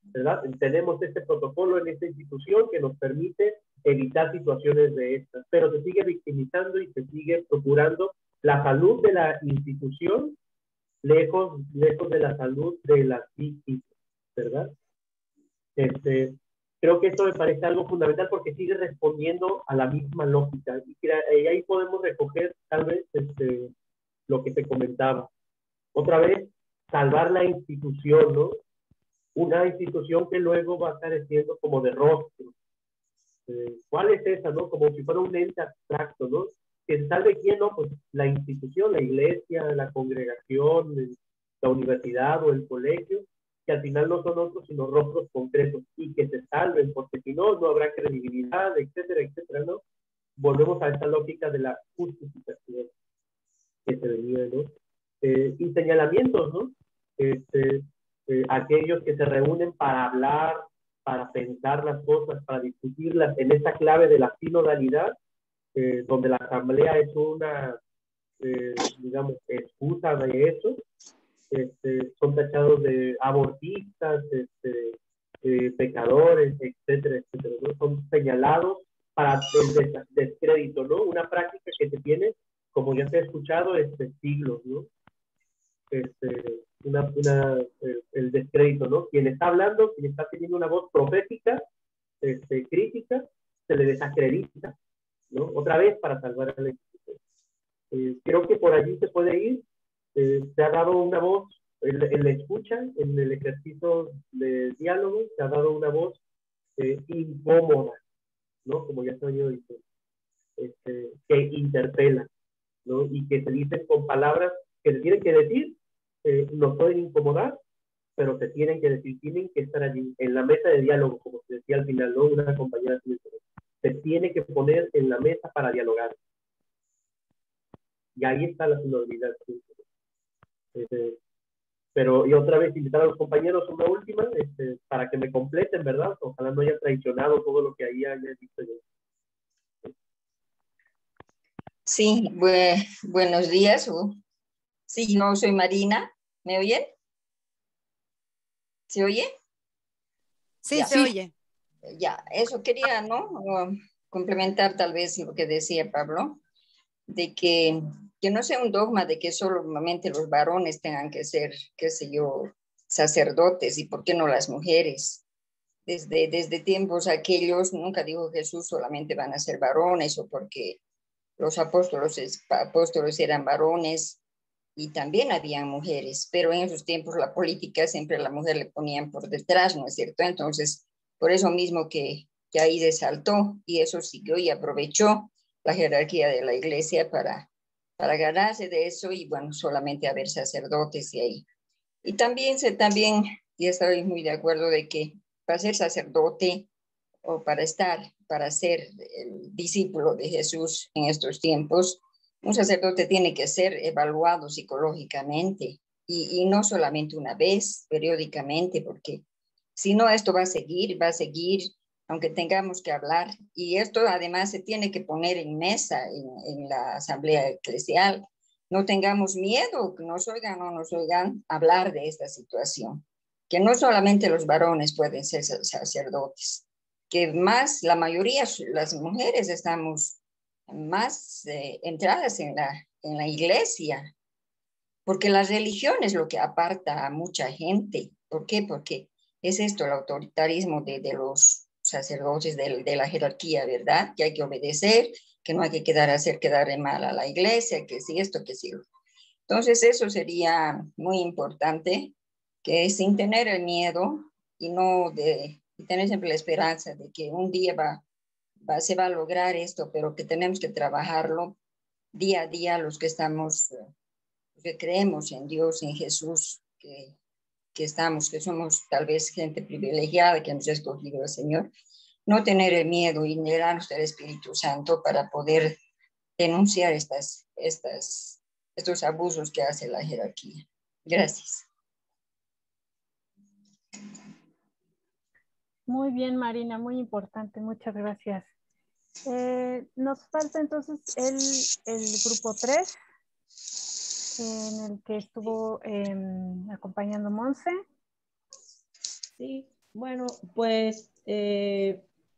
¿verdad? Tenemos este protocolo en esta institución que nos permite evitar situaciones de estas, pero se sigue victimizando y se sigue procurando la salud de la institución lejos de la salud de las víctimas, ¿verdad? Creo que esto me parece algo fundamental porque sigue respondiendo a la misma lógica y ahí podemos recoger tal vez lo que se comentaba. Otra vez, salvar la institución, ¿no? Una institución que luego va careciendo como de rostro. ¿Cuál es esa, no? Como si fuera un ente abstracto, ¿no? Que se salve quién, ¿no? Pues la institución, la iglesia, la congregación, la universidad o el colegio, que al final no son otros sino rostros concretos y que se salven, porque si no, no habrá credibilidad, etcétera, etcétera, ¿no? Volvemos a esta lógica de la justificación que se venía, ¿no? Y señalamientos, ¿no? Aquellos que se reúnen para hablar, para pensar las cosas, para discutirlas en esta clave de la sinodalidad, donde la asamblea es una, digamos, excusa de eso, son tachados de abortistas, pecadores, etcétera, etcétera, ¿no? Son señalados para el descrédito, ¿no? Una práctica que se tiene, como ya se ha escuchado, siglos, ¿no? El descrédito, ¿no? Quien está hablando, quien está teniendo una voz profética, crítica, se le desacredita, ¿no? Otra vez para salvar a la institución. Creo que por allí se puede ir. Se ha dado una voz en la escucha, en el ejercicio de diálogo, se ha dado una voz incómoda, ¿no? Como ya se ha oído diciendo, que interpela, ¿no? Y que se dicen con palabras que se tienen que decir, nos pueden incomodar, pero se tienen que decir, tienen que estar allí, en la mesa de diálogo, como se decía al final, ¿no? Una compañera se tiene que poner en la mesa para dialogar. Y ahí está la sinodalidad. Pero, y otra vez, invitar a los compañeros una última, para que me completen, ¿verdad? Ojalá no haya traicionado todo lo que ahí haya dicho yo. Sí, buenos días. Sí, no, soy Marina. ¿Me oyen? ¿Se oye? Sí, ya. Se oye. Ya, eso quería, ¿no? Complementar tal vez lo que decía Pablo, de que no sea un dogma de que solamente los varones tengan que ser, qué sé yo, sacerdotes y por qué no las mujeres. Desde tiempos aquellos, nunca dijo Jesús solamente van a ser varones o porque los apóstoles eran varones y también habían mujeres, pero en esos tiempos la política siempre a la mujer le ponían por detrás, ¿no es cierto? Entonces, por eso mismo que ahí desaltó y eso siguió y aprovechó la jerarquía de la iglesia para ganarse de eso y bueno, solamente haber sacerdotes y ahí. Y también, y estoy muy de acuerdo de que para ser sacerdote o para ser el discípulo de Jesús en estos tiempos, un sacerdote tiene que ser evaluado psicológicamente y no solamente una vez, periódicamente, porque si no esto va a seguir, aunque tengamos que hablar. Y esto además se tiene que poner en mesa en la asamblea eclesial. No tengamos miedo, que nos oigan o no nos oigan hablar de esta situación. Que no solamente los varones pueden ser sacerdotes, que más la mayoría, las mujeres, estamos más entradas en la iglesia, porque la religión es lo que aparta a mucha gente. ¿Por qué? Porque es esto, el autoritarismo de los sacerdotes, de la jerarquía, ¿verdad? Que hay que obedecer, que no hay que hacer quedar mal a la iglesia, que sí esto, que sí. Entonces eso sería muy importante, que sin tener el miedo y no de y tener siempre la esperanza de que un día se va a lograr esto, pero que tenemos que trabajarlo día a día los que estamos, que creemos en Dios, en Jesús, que somos tal vez gente privilegiada que nos ha escogido el Señor, no tener el miedo y llenarnos del Espíritu Santo para poder denunciar estos abusos que hace la jerarquía. Gracias. Muy bien, Marina, muy importante, muchas gracias. Nos falta entonces el grupo 3, en el que estuvo acompañando Monse. Sí, bueno, pues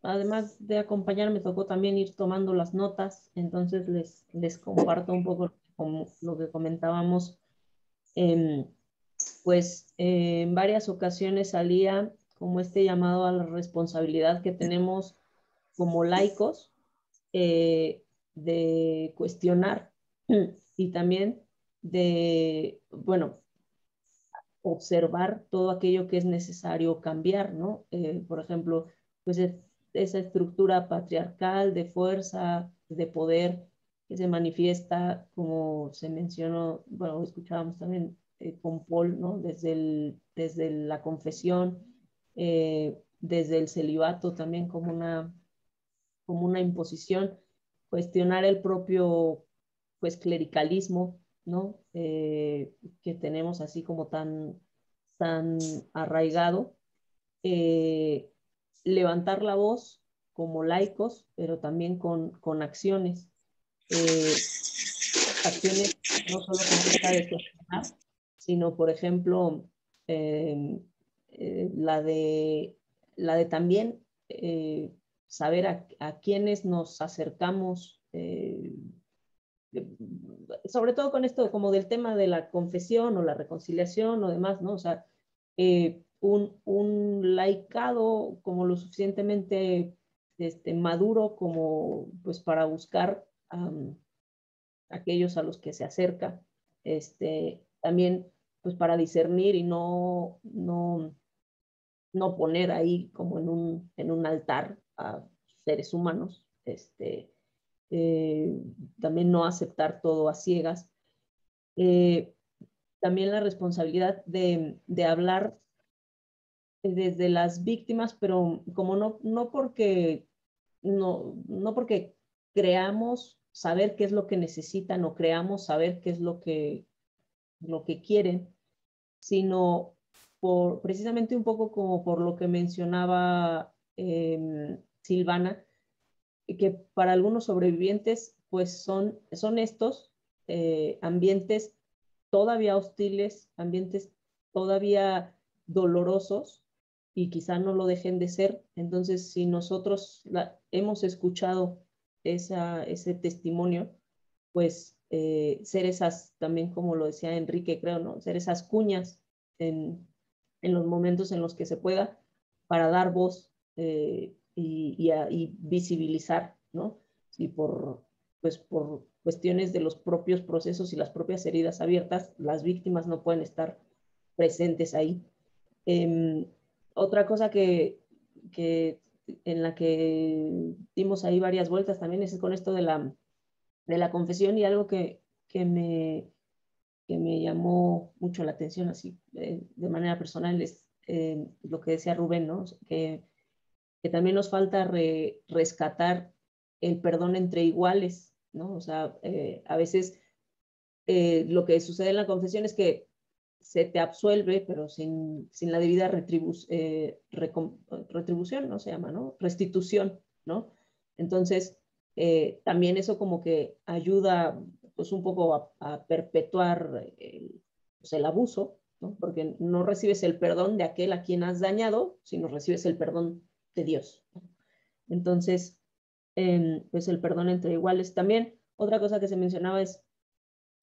además de acompañar, me tocó también ir tomando las notas, entonces les comparto un poco como lo que comentábamos. Pues en varias ocasiones salía como este llamado a la responsabilidad que tenemos como laicos, de cuestionar y también de, bueno, observar todo aquello que es necesario cambiar, ¿no? Por ejemplo, pues esa estructura patriarcal de fuerza, de poder que se manifiesta, como se mencionó, bueno, escuchábamos también con Paul, ¿no? Desde la confesión, desde el celibato también como una imposición, cuestionar el propio, pues, clericalismo, ¿no? Que tenemos así como tan arraigado, levantar la voz como laicos, pero también con acciones, acciones no solo como esta de cuestionar, sino, por ejemplo, la de también saber a quiénes nos acercamos, sobre todo con esto como del tema de la confesión o la reconciliación o demás, ¿no? O sea, un laicado como lo suficientemente maduro como pues para buscar aquellos a los que se acerca, también pues para discernir y no poner ahí como en un altar a seres humanos, también no aceptar todo a ciegas. También la responsabilidad de hablar desde las víctimas, pero como no porque creamos saber qué es lo que necesitan o creamos saber qué es lo que quieren, sino precisamente un poco como por lo que mencionaba Silvana, que para algunos sobrevivientes pues son estos ambientes todavía hostiles, ambientes todavía dolorosos y quizá no lo dejen de ser. Entonces, si nosotros hemos escuchado ese testimonio, pues ser esas, también como lo decía Enrique, creo, ¿no? Ser esas cuñas en los momentos en los que se pueda para dar voz y visibilizar, ¿no? Y por cuestiones de los propios procesos y las propias heridas abiertas, las víctimas no pueden estar presentes ahí. Otra cosa que en la que dimos ahí varias vueltas también es con esto de la confesión, y algo que me llamó mucho la atención así de manera personal es lo que decía Rubén, ¿no? Que también nos falta rescatar el perdón entre iguales, ¿no? O sea, a veces lo que sucede en la confesión es que se te absuelve, pero sin la debida retribución, ¿no? Se llama, ¿no? Restitución, ¿no? Entonces, también eso como que ayuda pues un poco a perpetuar pues el abuso, ¿no? Porque no recibes el perdón de aquel a quien has dañado, sino recibes el perdón de Dios, ¿no? Entonces, pues el perdón entre iguales. También otra cosa que se mencionaba es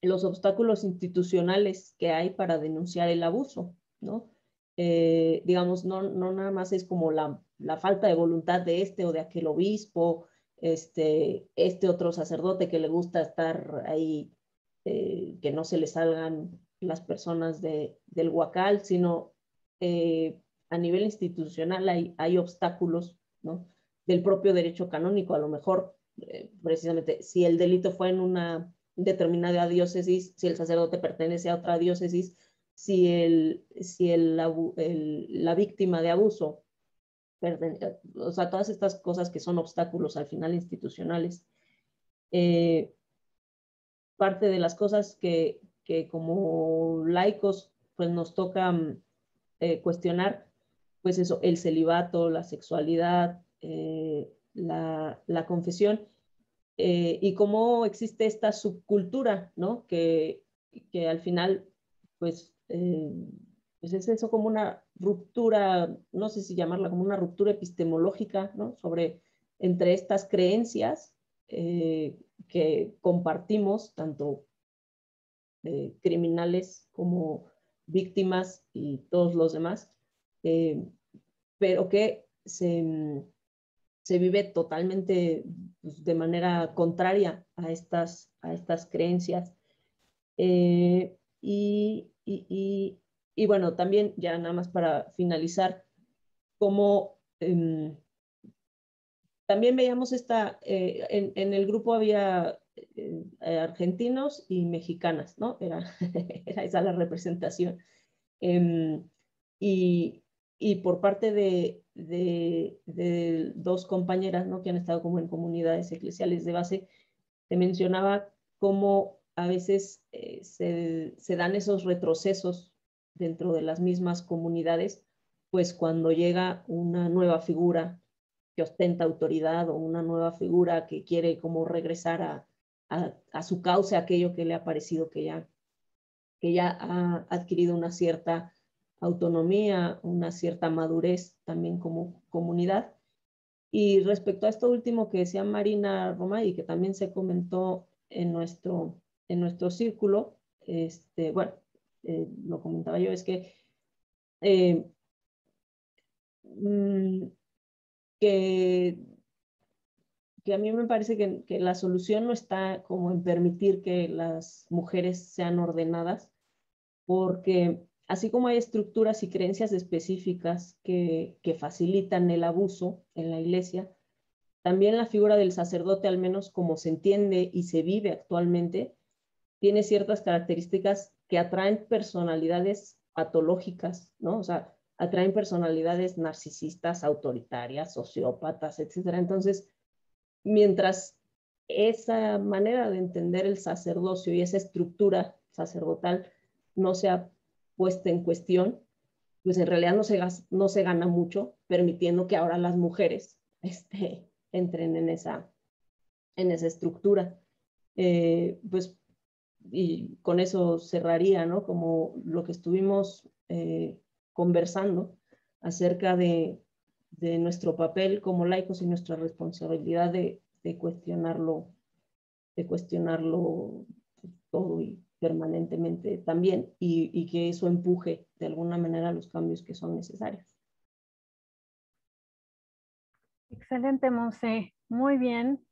los obstáculos institucionales que hay para denunciar el abuso, ¿no? Digamos, no nada más es como la falta de voluntad de este o de aquel obispo, este otro sacerdote que le gusta estar ahí que no se le salgan las personas del huacal, sino a nivel institucional hay obstáculos, ¿no? Del propio derecho canónico. A lo mejor, precisamente, si el delito fue en una determinada diócesis, si el sacerdote pertenece a otra diócesis, si la víctima de abuso, o sea, todas estas cosas que son obstáculos al final institucionales. Parte de las cosas que como laicos pues nos toca cuestionar, pues eso, el celibato, la sexualidad, la confesión, y cómo existe esta subcultura, ¿no? Que al final, pues es eso, como una ruptura, no sé si llamarla como una ruptura epistemológica, ¿no? Entre estas creencias que compartimos, tanto criminales como víctimas y todos los demás, pero que se vive totalmente, pues, de manera contraria a estas creencias. Y bueno, también ya nada más para finalizar, como también veíamos en el grupo había argentinos y mexicanas, ¿no? Era esa la representación. Y por parte de dos compañeras, ¿no? Que han estado como en comunidades eclesiales de base, te mencionaba cómo a veces se dan esos retrocesos dentro de las mismas comunidades, pues cuando llega una nueva figura que ostenta autoridad, o una nueva figura que quiere como regresar a su cauce, aquello que le ha parecido que ya ha adquirido una cierta autonomía, una cierta madurez también como comunidad. Y respecto a esto último que decía Marina Roma, y que también se comentó en nuestro círculo, bueno, lo comentaba yo, es que que a mí me parece que la solución no está como en permitir que las mujeres sean ordenadas, porque así como hay estructuras y creencias específicas que facilitan el abuso en la iglesia, también la figura del sacerdote, al menos como se entiende y se vive actualmente, tiene ciertas características que atraen personalidades patológicas, ¿no? O sea, atraen personalidades narcisistas, autoritarias, sociópatas, etc. Entonces, mientras esa manera de entender el sacerdocio y esa estructura sacerdotal no sea puesta en cuestión, pues en realidad no se gana mucho permitiendo que ahora las mujeres entren en esa estructura. Pues, y con eso cerraría, ¿no? Como lo que estuvimos conversando acerca de nuestro papel como laicos y nuestra responsabilidad de cuestionarlo todo y permanentemente también, y que eso empuje de alguna manera los cambios que son necesarios. Excelente, Monse. Muy bien.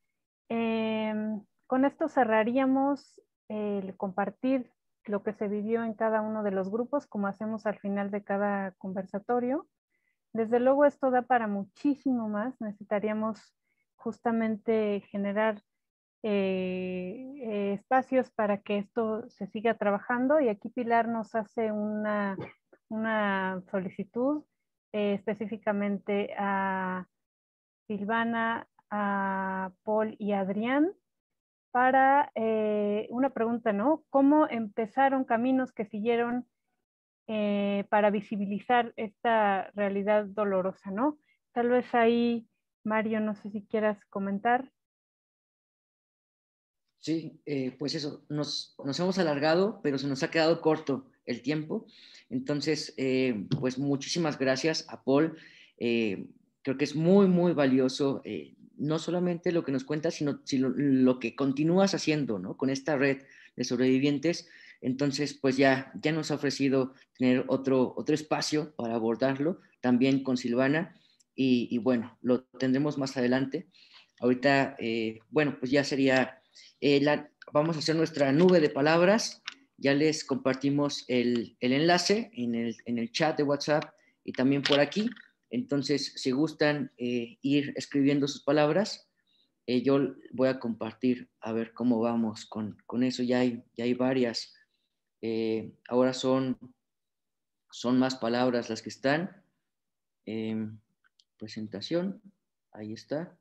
Con esto cerraríamos el compartir lo que se vivió en cada uno de los grupos, como hacemos al final de cada conversatorio. Desde luego esto da para muchísimo más. Necesitaríamos justamente generar espacios para que esto se siga trabajando, y aquí Pilar nos hace una solicitud específicamente a Silvana, a Paul y a Adrián para una pregunta, ¿no? ¿Cómo empezaron caminos que siguieron para visibilizar esta realidad dolorosa, ¿no? Tal vez ahí, Mario, no sé si quieras comentar. Sí, pues eso, nos hemos alargado, pero se nos ha quedado corto el tiempo. Entonces, pues muchísimas gracias a Paul. Creo que es muy, muy valioso, no solamente lo que nos cuentas, sino lo que continúas haciendo, ¿no? Con esta red de sobrevivientes. Entonces, pues ya nos ha ofrecido tener otro espacio para abordarlo, también con Silvana, y bueno, lo tendremos más adelante. Ahorita, bueno, pues ya sería... vamos a hacer nuestra nube de palabras. Ya les compartimos el enlace en el chat de WhatsApp y también por aquí. Entonces, si gustan ir escribiendo sus palabras, yo voy a compartir a ver cómo vamos con eso. Ya hay varias. Ahora son más palabras las que están. Presentación, ahí está.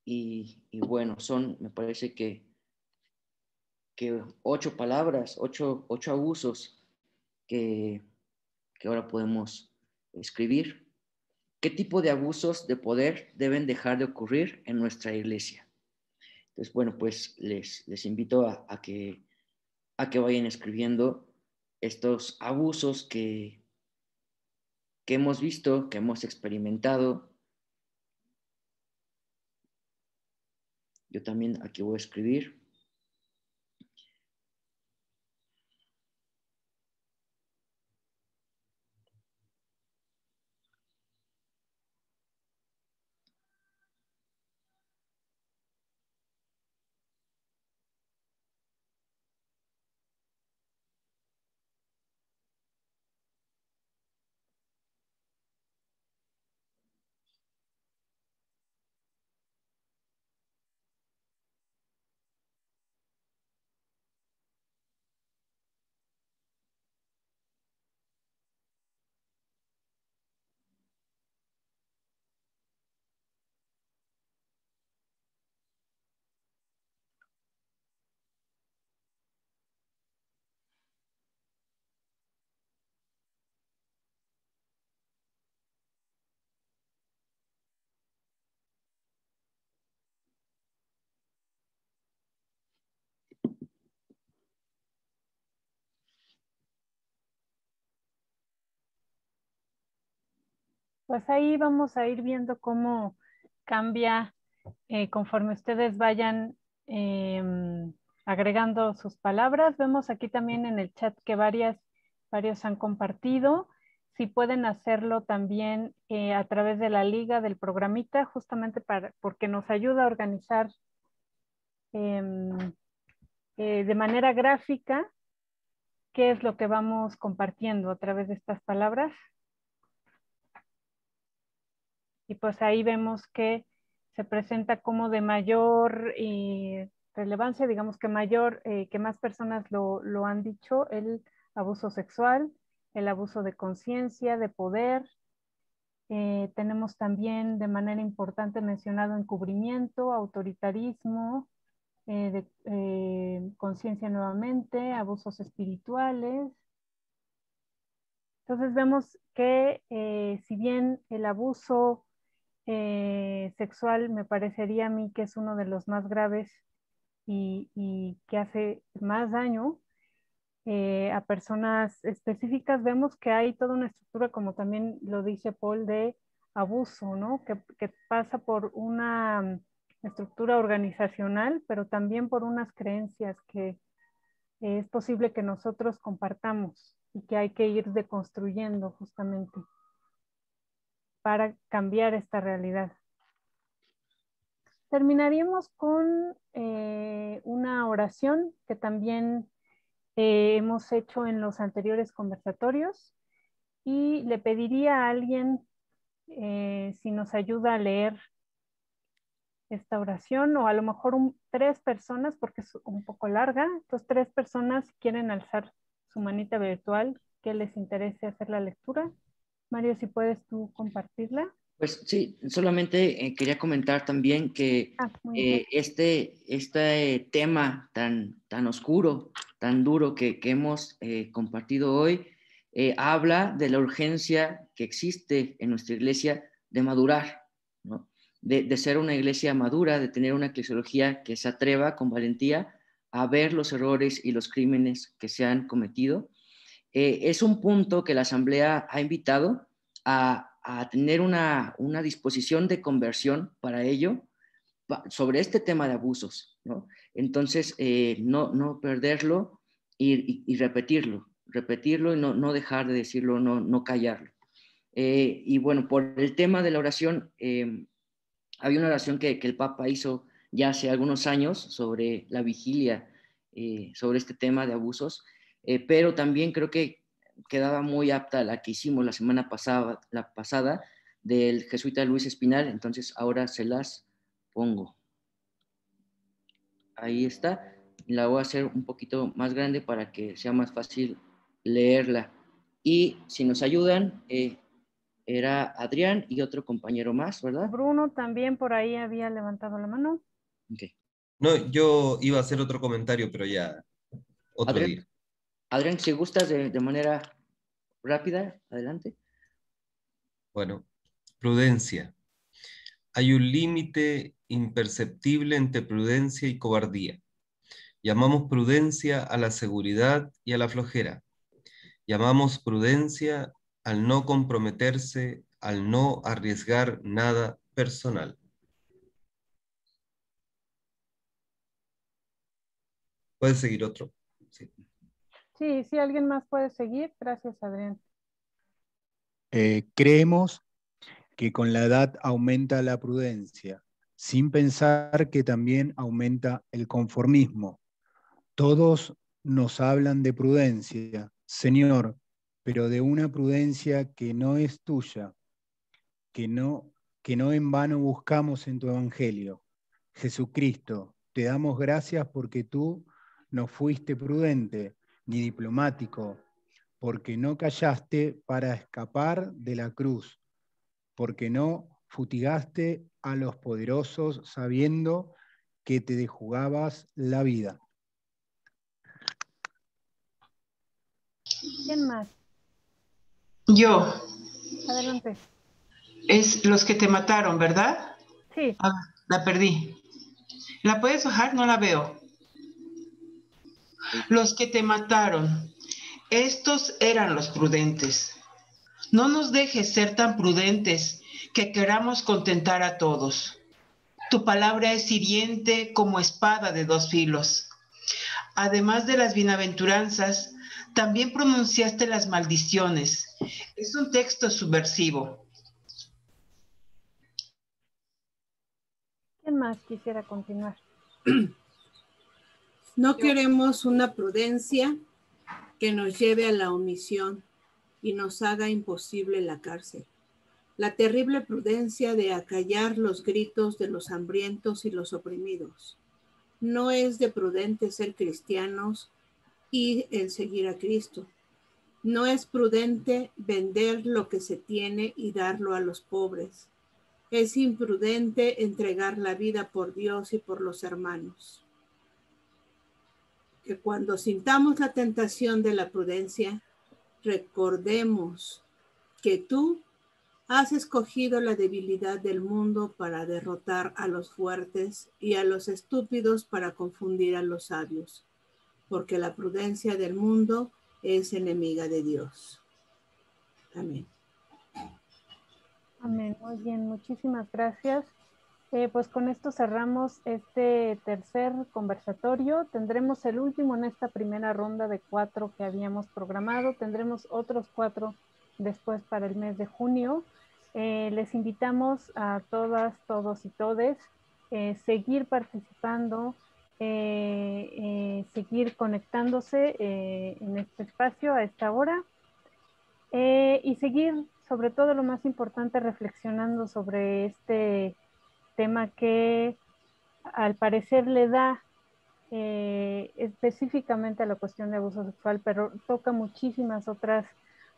Y bueno, me parece que 8 palabras, 8 abusos que ahora podemos escribir. ¿Qué tipo de abusos de poder deben dejar de ocurrir en nuestra iglesia? Entonces, bueno, pues les invito a que vayan escribiendo estos abusos que hemos visto, que hemos experimentado. Yo también aquí voy a escribir. Pues ahí vamos a ir viendo cómo cambia conforme ustedes vayan agregando sus palabras. Vemos aquí también en el chat que varios han compartido. Si pueden hacerlo también a través de la liga del programita, justamente porque nos ayuda a organizar de manera gráfica qué es lo que vamos compartiendo a través de estas palabras. Y pues ahí vemos que se presenta como de mayor relevancia, digamos que que más personas lo han dicho, el abuso sexual, el abuso de conciencia, de poder. Tenemos también de manera importante mencionado encubrimiento, autoritarismo, conciencia nuevamente, abusos espirituales. Entonces vemos que si bien el abuso sexual me parecería a mí que es uno de los más graves y que hace más daño a personas específicas, vemos que hay toda una estructura, como también lo dice Paul, de abuso, ¿no? Que pasa por una estructura organizacional, pero también por unas creencias que es posible que nosotros compartamos y que hay que ir deconstruyendo justamente para cambiar esta realidad. Terminaríamos con una oración que también hemos hecho en los anteriores conversatorios y le pediría a alguien si nos ayuda a leer esta oración o a lo mejor 3 personas porque es un poco larga. Entonces 3 personas quieren alzar su manita virtual que les interese hacer la lectura. Mario, si puedes tú compartirla. Pues sí, solamente quería comentar también que este tema tan oscuro, tan duro que hemos compartido hoy, habla de la urgencia que existe en nuestra iglesia de madurar, ¿no? De ser una iglesia madura, de tener una eclesiología que se atreva con valentía a ver los errores y los crímenes que se han cometido. Es un punto que la Asamblea ha invitado a tener una disposición de conversión para ello, sobre este tema de abusos, ¿no? Entonces, no perderlo y repetirlo y no dejar de decirlo, no callarlo. Y bueno, por el tema de la oración, había una oración que el Papa hizo ya hace algunos años sobre la vigilia, sobre este tema de abusos, pero también creo que quedaba muy apta la que hicimos la pasada del jesuita Luis Espinal, entonces ahora se las pongo. Ahí está. La voy a hacer un poquito más grande para que sea más fácil leerla. Y si nos ayudan, era Adrián y otro compañero más, ¿verdad? Bruno también por ahí había levantado la mano. Okay. No, yo iba a hacer otro comentario, pero ya otro Adrián, día. Adrián, si gustas de manera rápida, adelante. Bueno, prudencia. Hay un límite imperceptible entre prudencia y cobardía. Llamamos prudencia a la seguridad y a la flojera. Llamamos prudencia al no comprometerse, al no arriesgar nada personal. ¿Puedes seguir otro? Sí. Sí, alguien más puede seguir. Gracias, Adrián. Creemos que con la edad aumenta la prudencia, sin pensar que también aumenta el conformismo. Todos nos hablan de prudencia, Señor, pero de una prudencia que no es tuya, que no en vano buscamos en tu Evangelio. Jesucristo, te damos gracias porque tú no fuiste prudente ni diplomático, porque no callaste para escapar de la cruz, porque no futigaste a los poderosos sabiendo que te dejugabas la vida. ¿Quién más? Yo. Adelante. Es los que te mataron, ¿verdad? Sí. Ah, la perdí. ¿La puedes bajar? No la veo. Los que te mataron. Estos eran los prudentes. No nos dejes ser tan prudentes que queramos contentar a todos. Tu palabra es hiriente como espada de dos filos. Además de las bienaventuranzas, también pronunciaste las maldiciones. Es un texto subversivo. ¿Quién más quisiera continuar? No queremos una prudencia que nos lleve a la omisión y nos haga imposible la cárcel. La terrible prudencia de acallar los gritos de los hambrientos y los oprimidos. No es de prudente ser cristianos y el seguir a Cristo. No es prudente vender lo que se tiene y darlo a los pobres. Es imprudente entregar la vida por Dios y por los hermanos. Que cuando sintamos la tentación de la prudencia, recordemos que tú has escogido la debilidad del mundo para derrotar a los fuertes y a los estúpidos para confundir a los sabios, porque la prudencia del mundo es enemiga de Dios. Amén. Amén. Muy bien, muchísimas gracias. Pues con esto cerramos este tercer conversatorio. Tendremos el último en esta primera ronda de 4 que habíamos programado. Tendremos otros 4 después para el mes de junio. Les invitamos a todas, todos y todes seguir participando, seguir conectándose en este espacio a esta hora y seguir, sobre todo lo más importante, reflexionando sobre este tema que al parecer le da específicamente a la cuestión de abuso sexual, pero toca muchísimas otras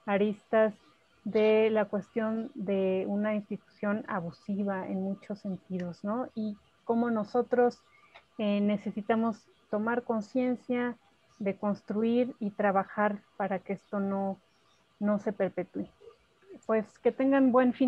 aristas de la cuestión de una institución abusiva en muchos sentidos, ¿no? Y cómo nosotros necesitamos tomar conciencia de construir y trabajar para que esto no se perpetúe. Pues que tengan buen fin.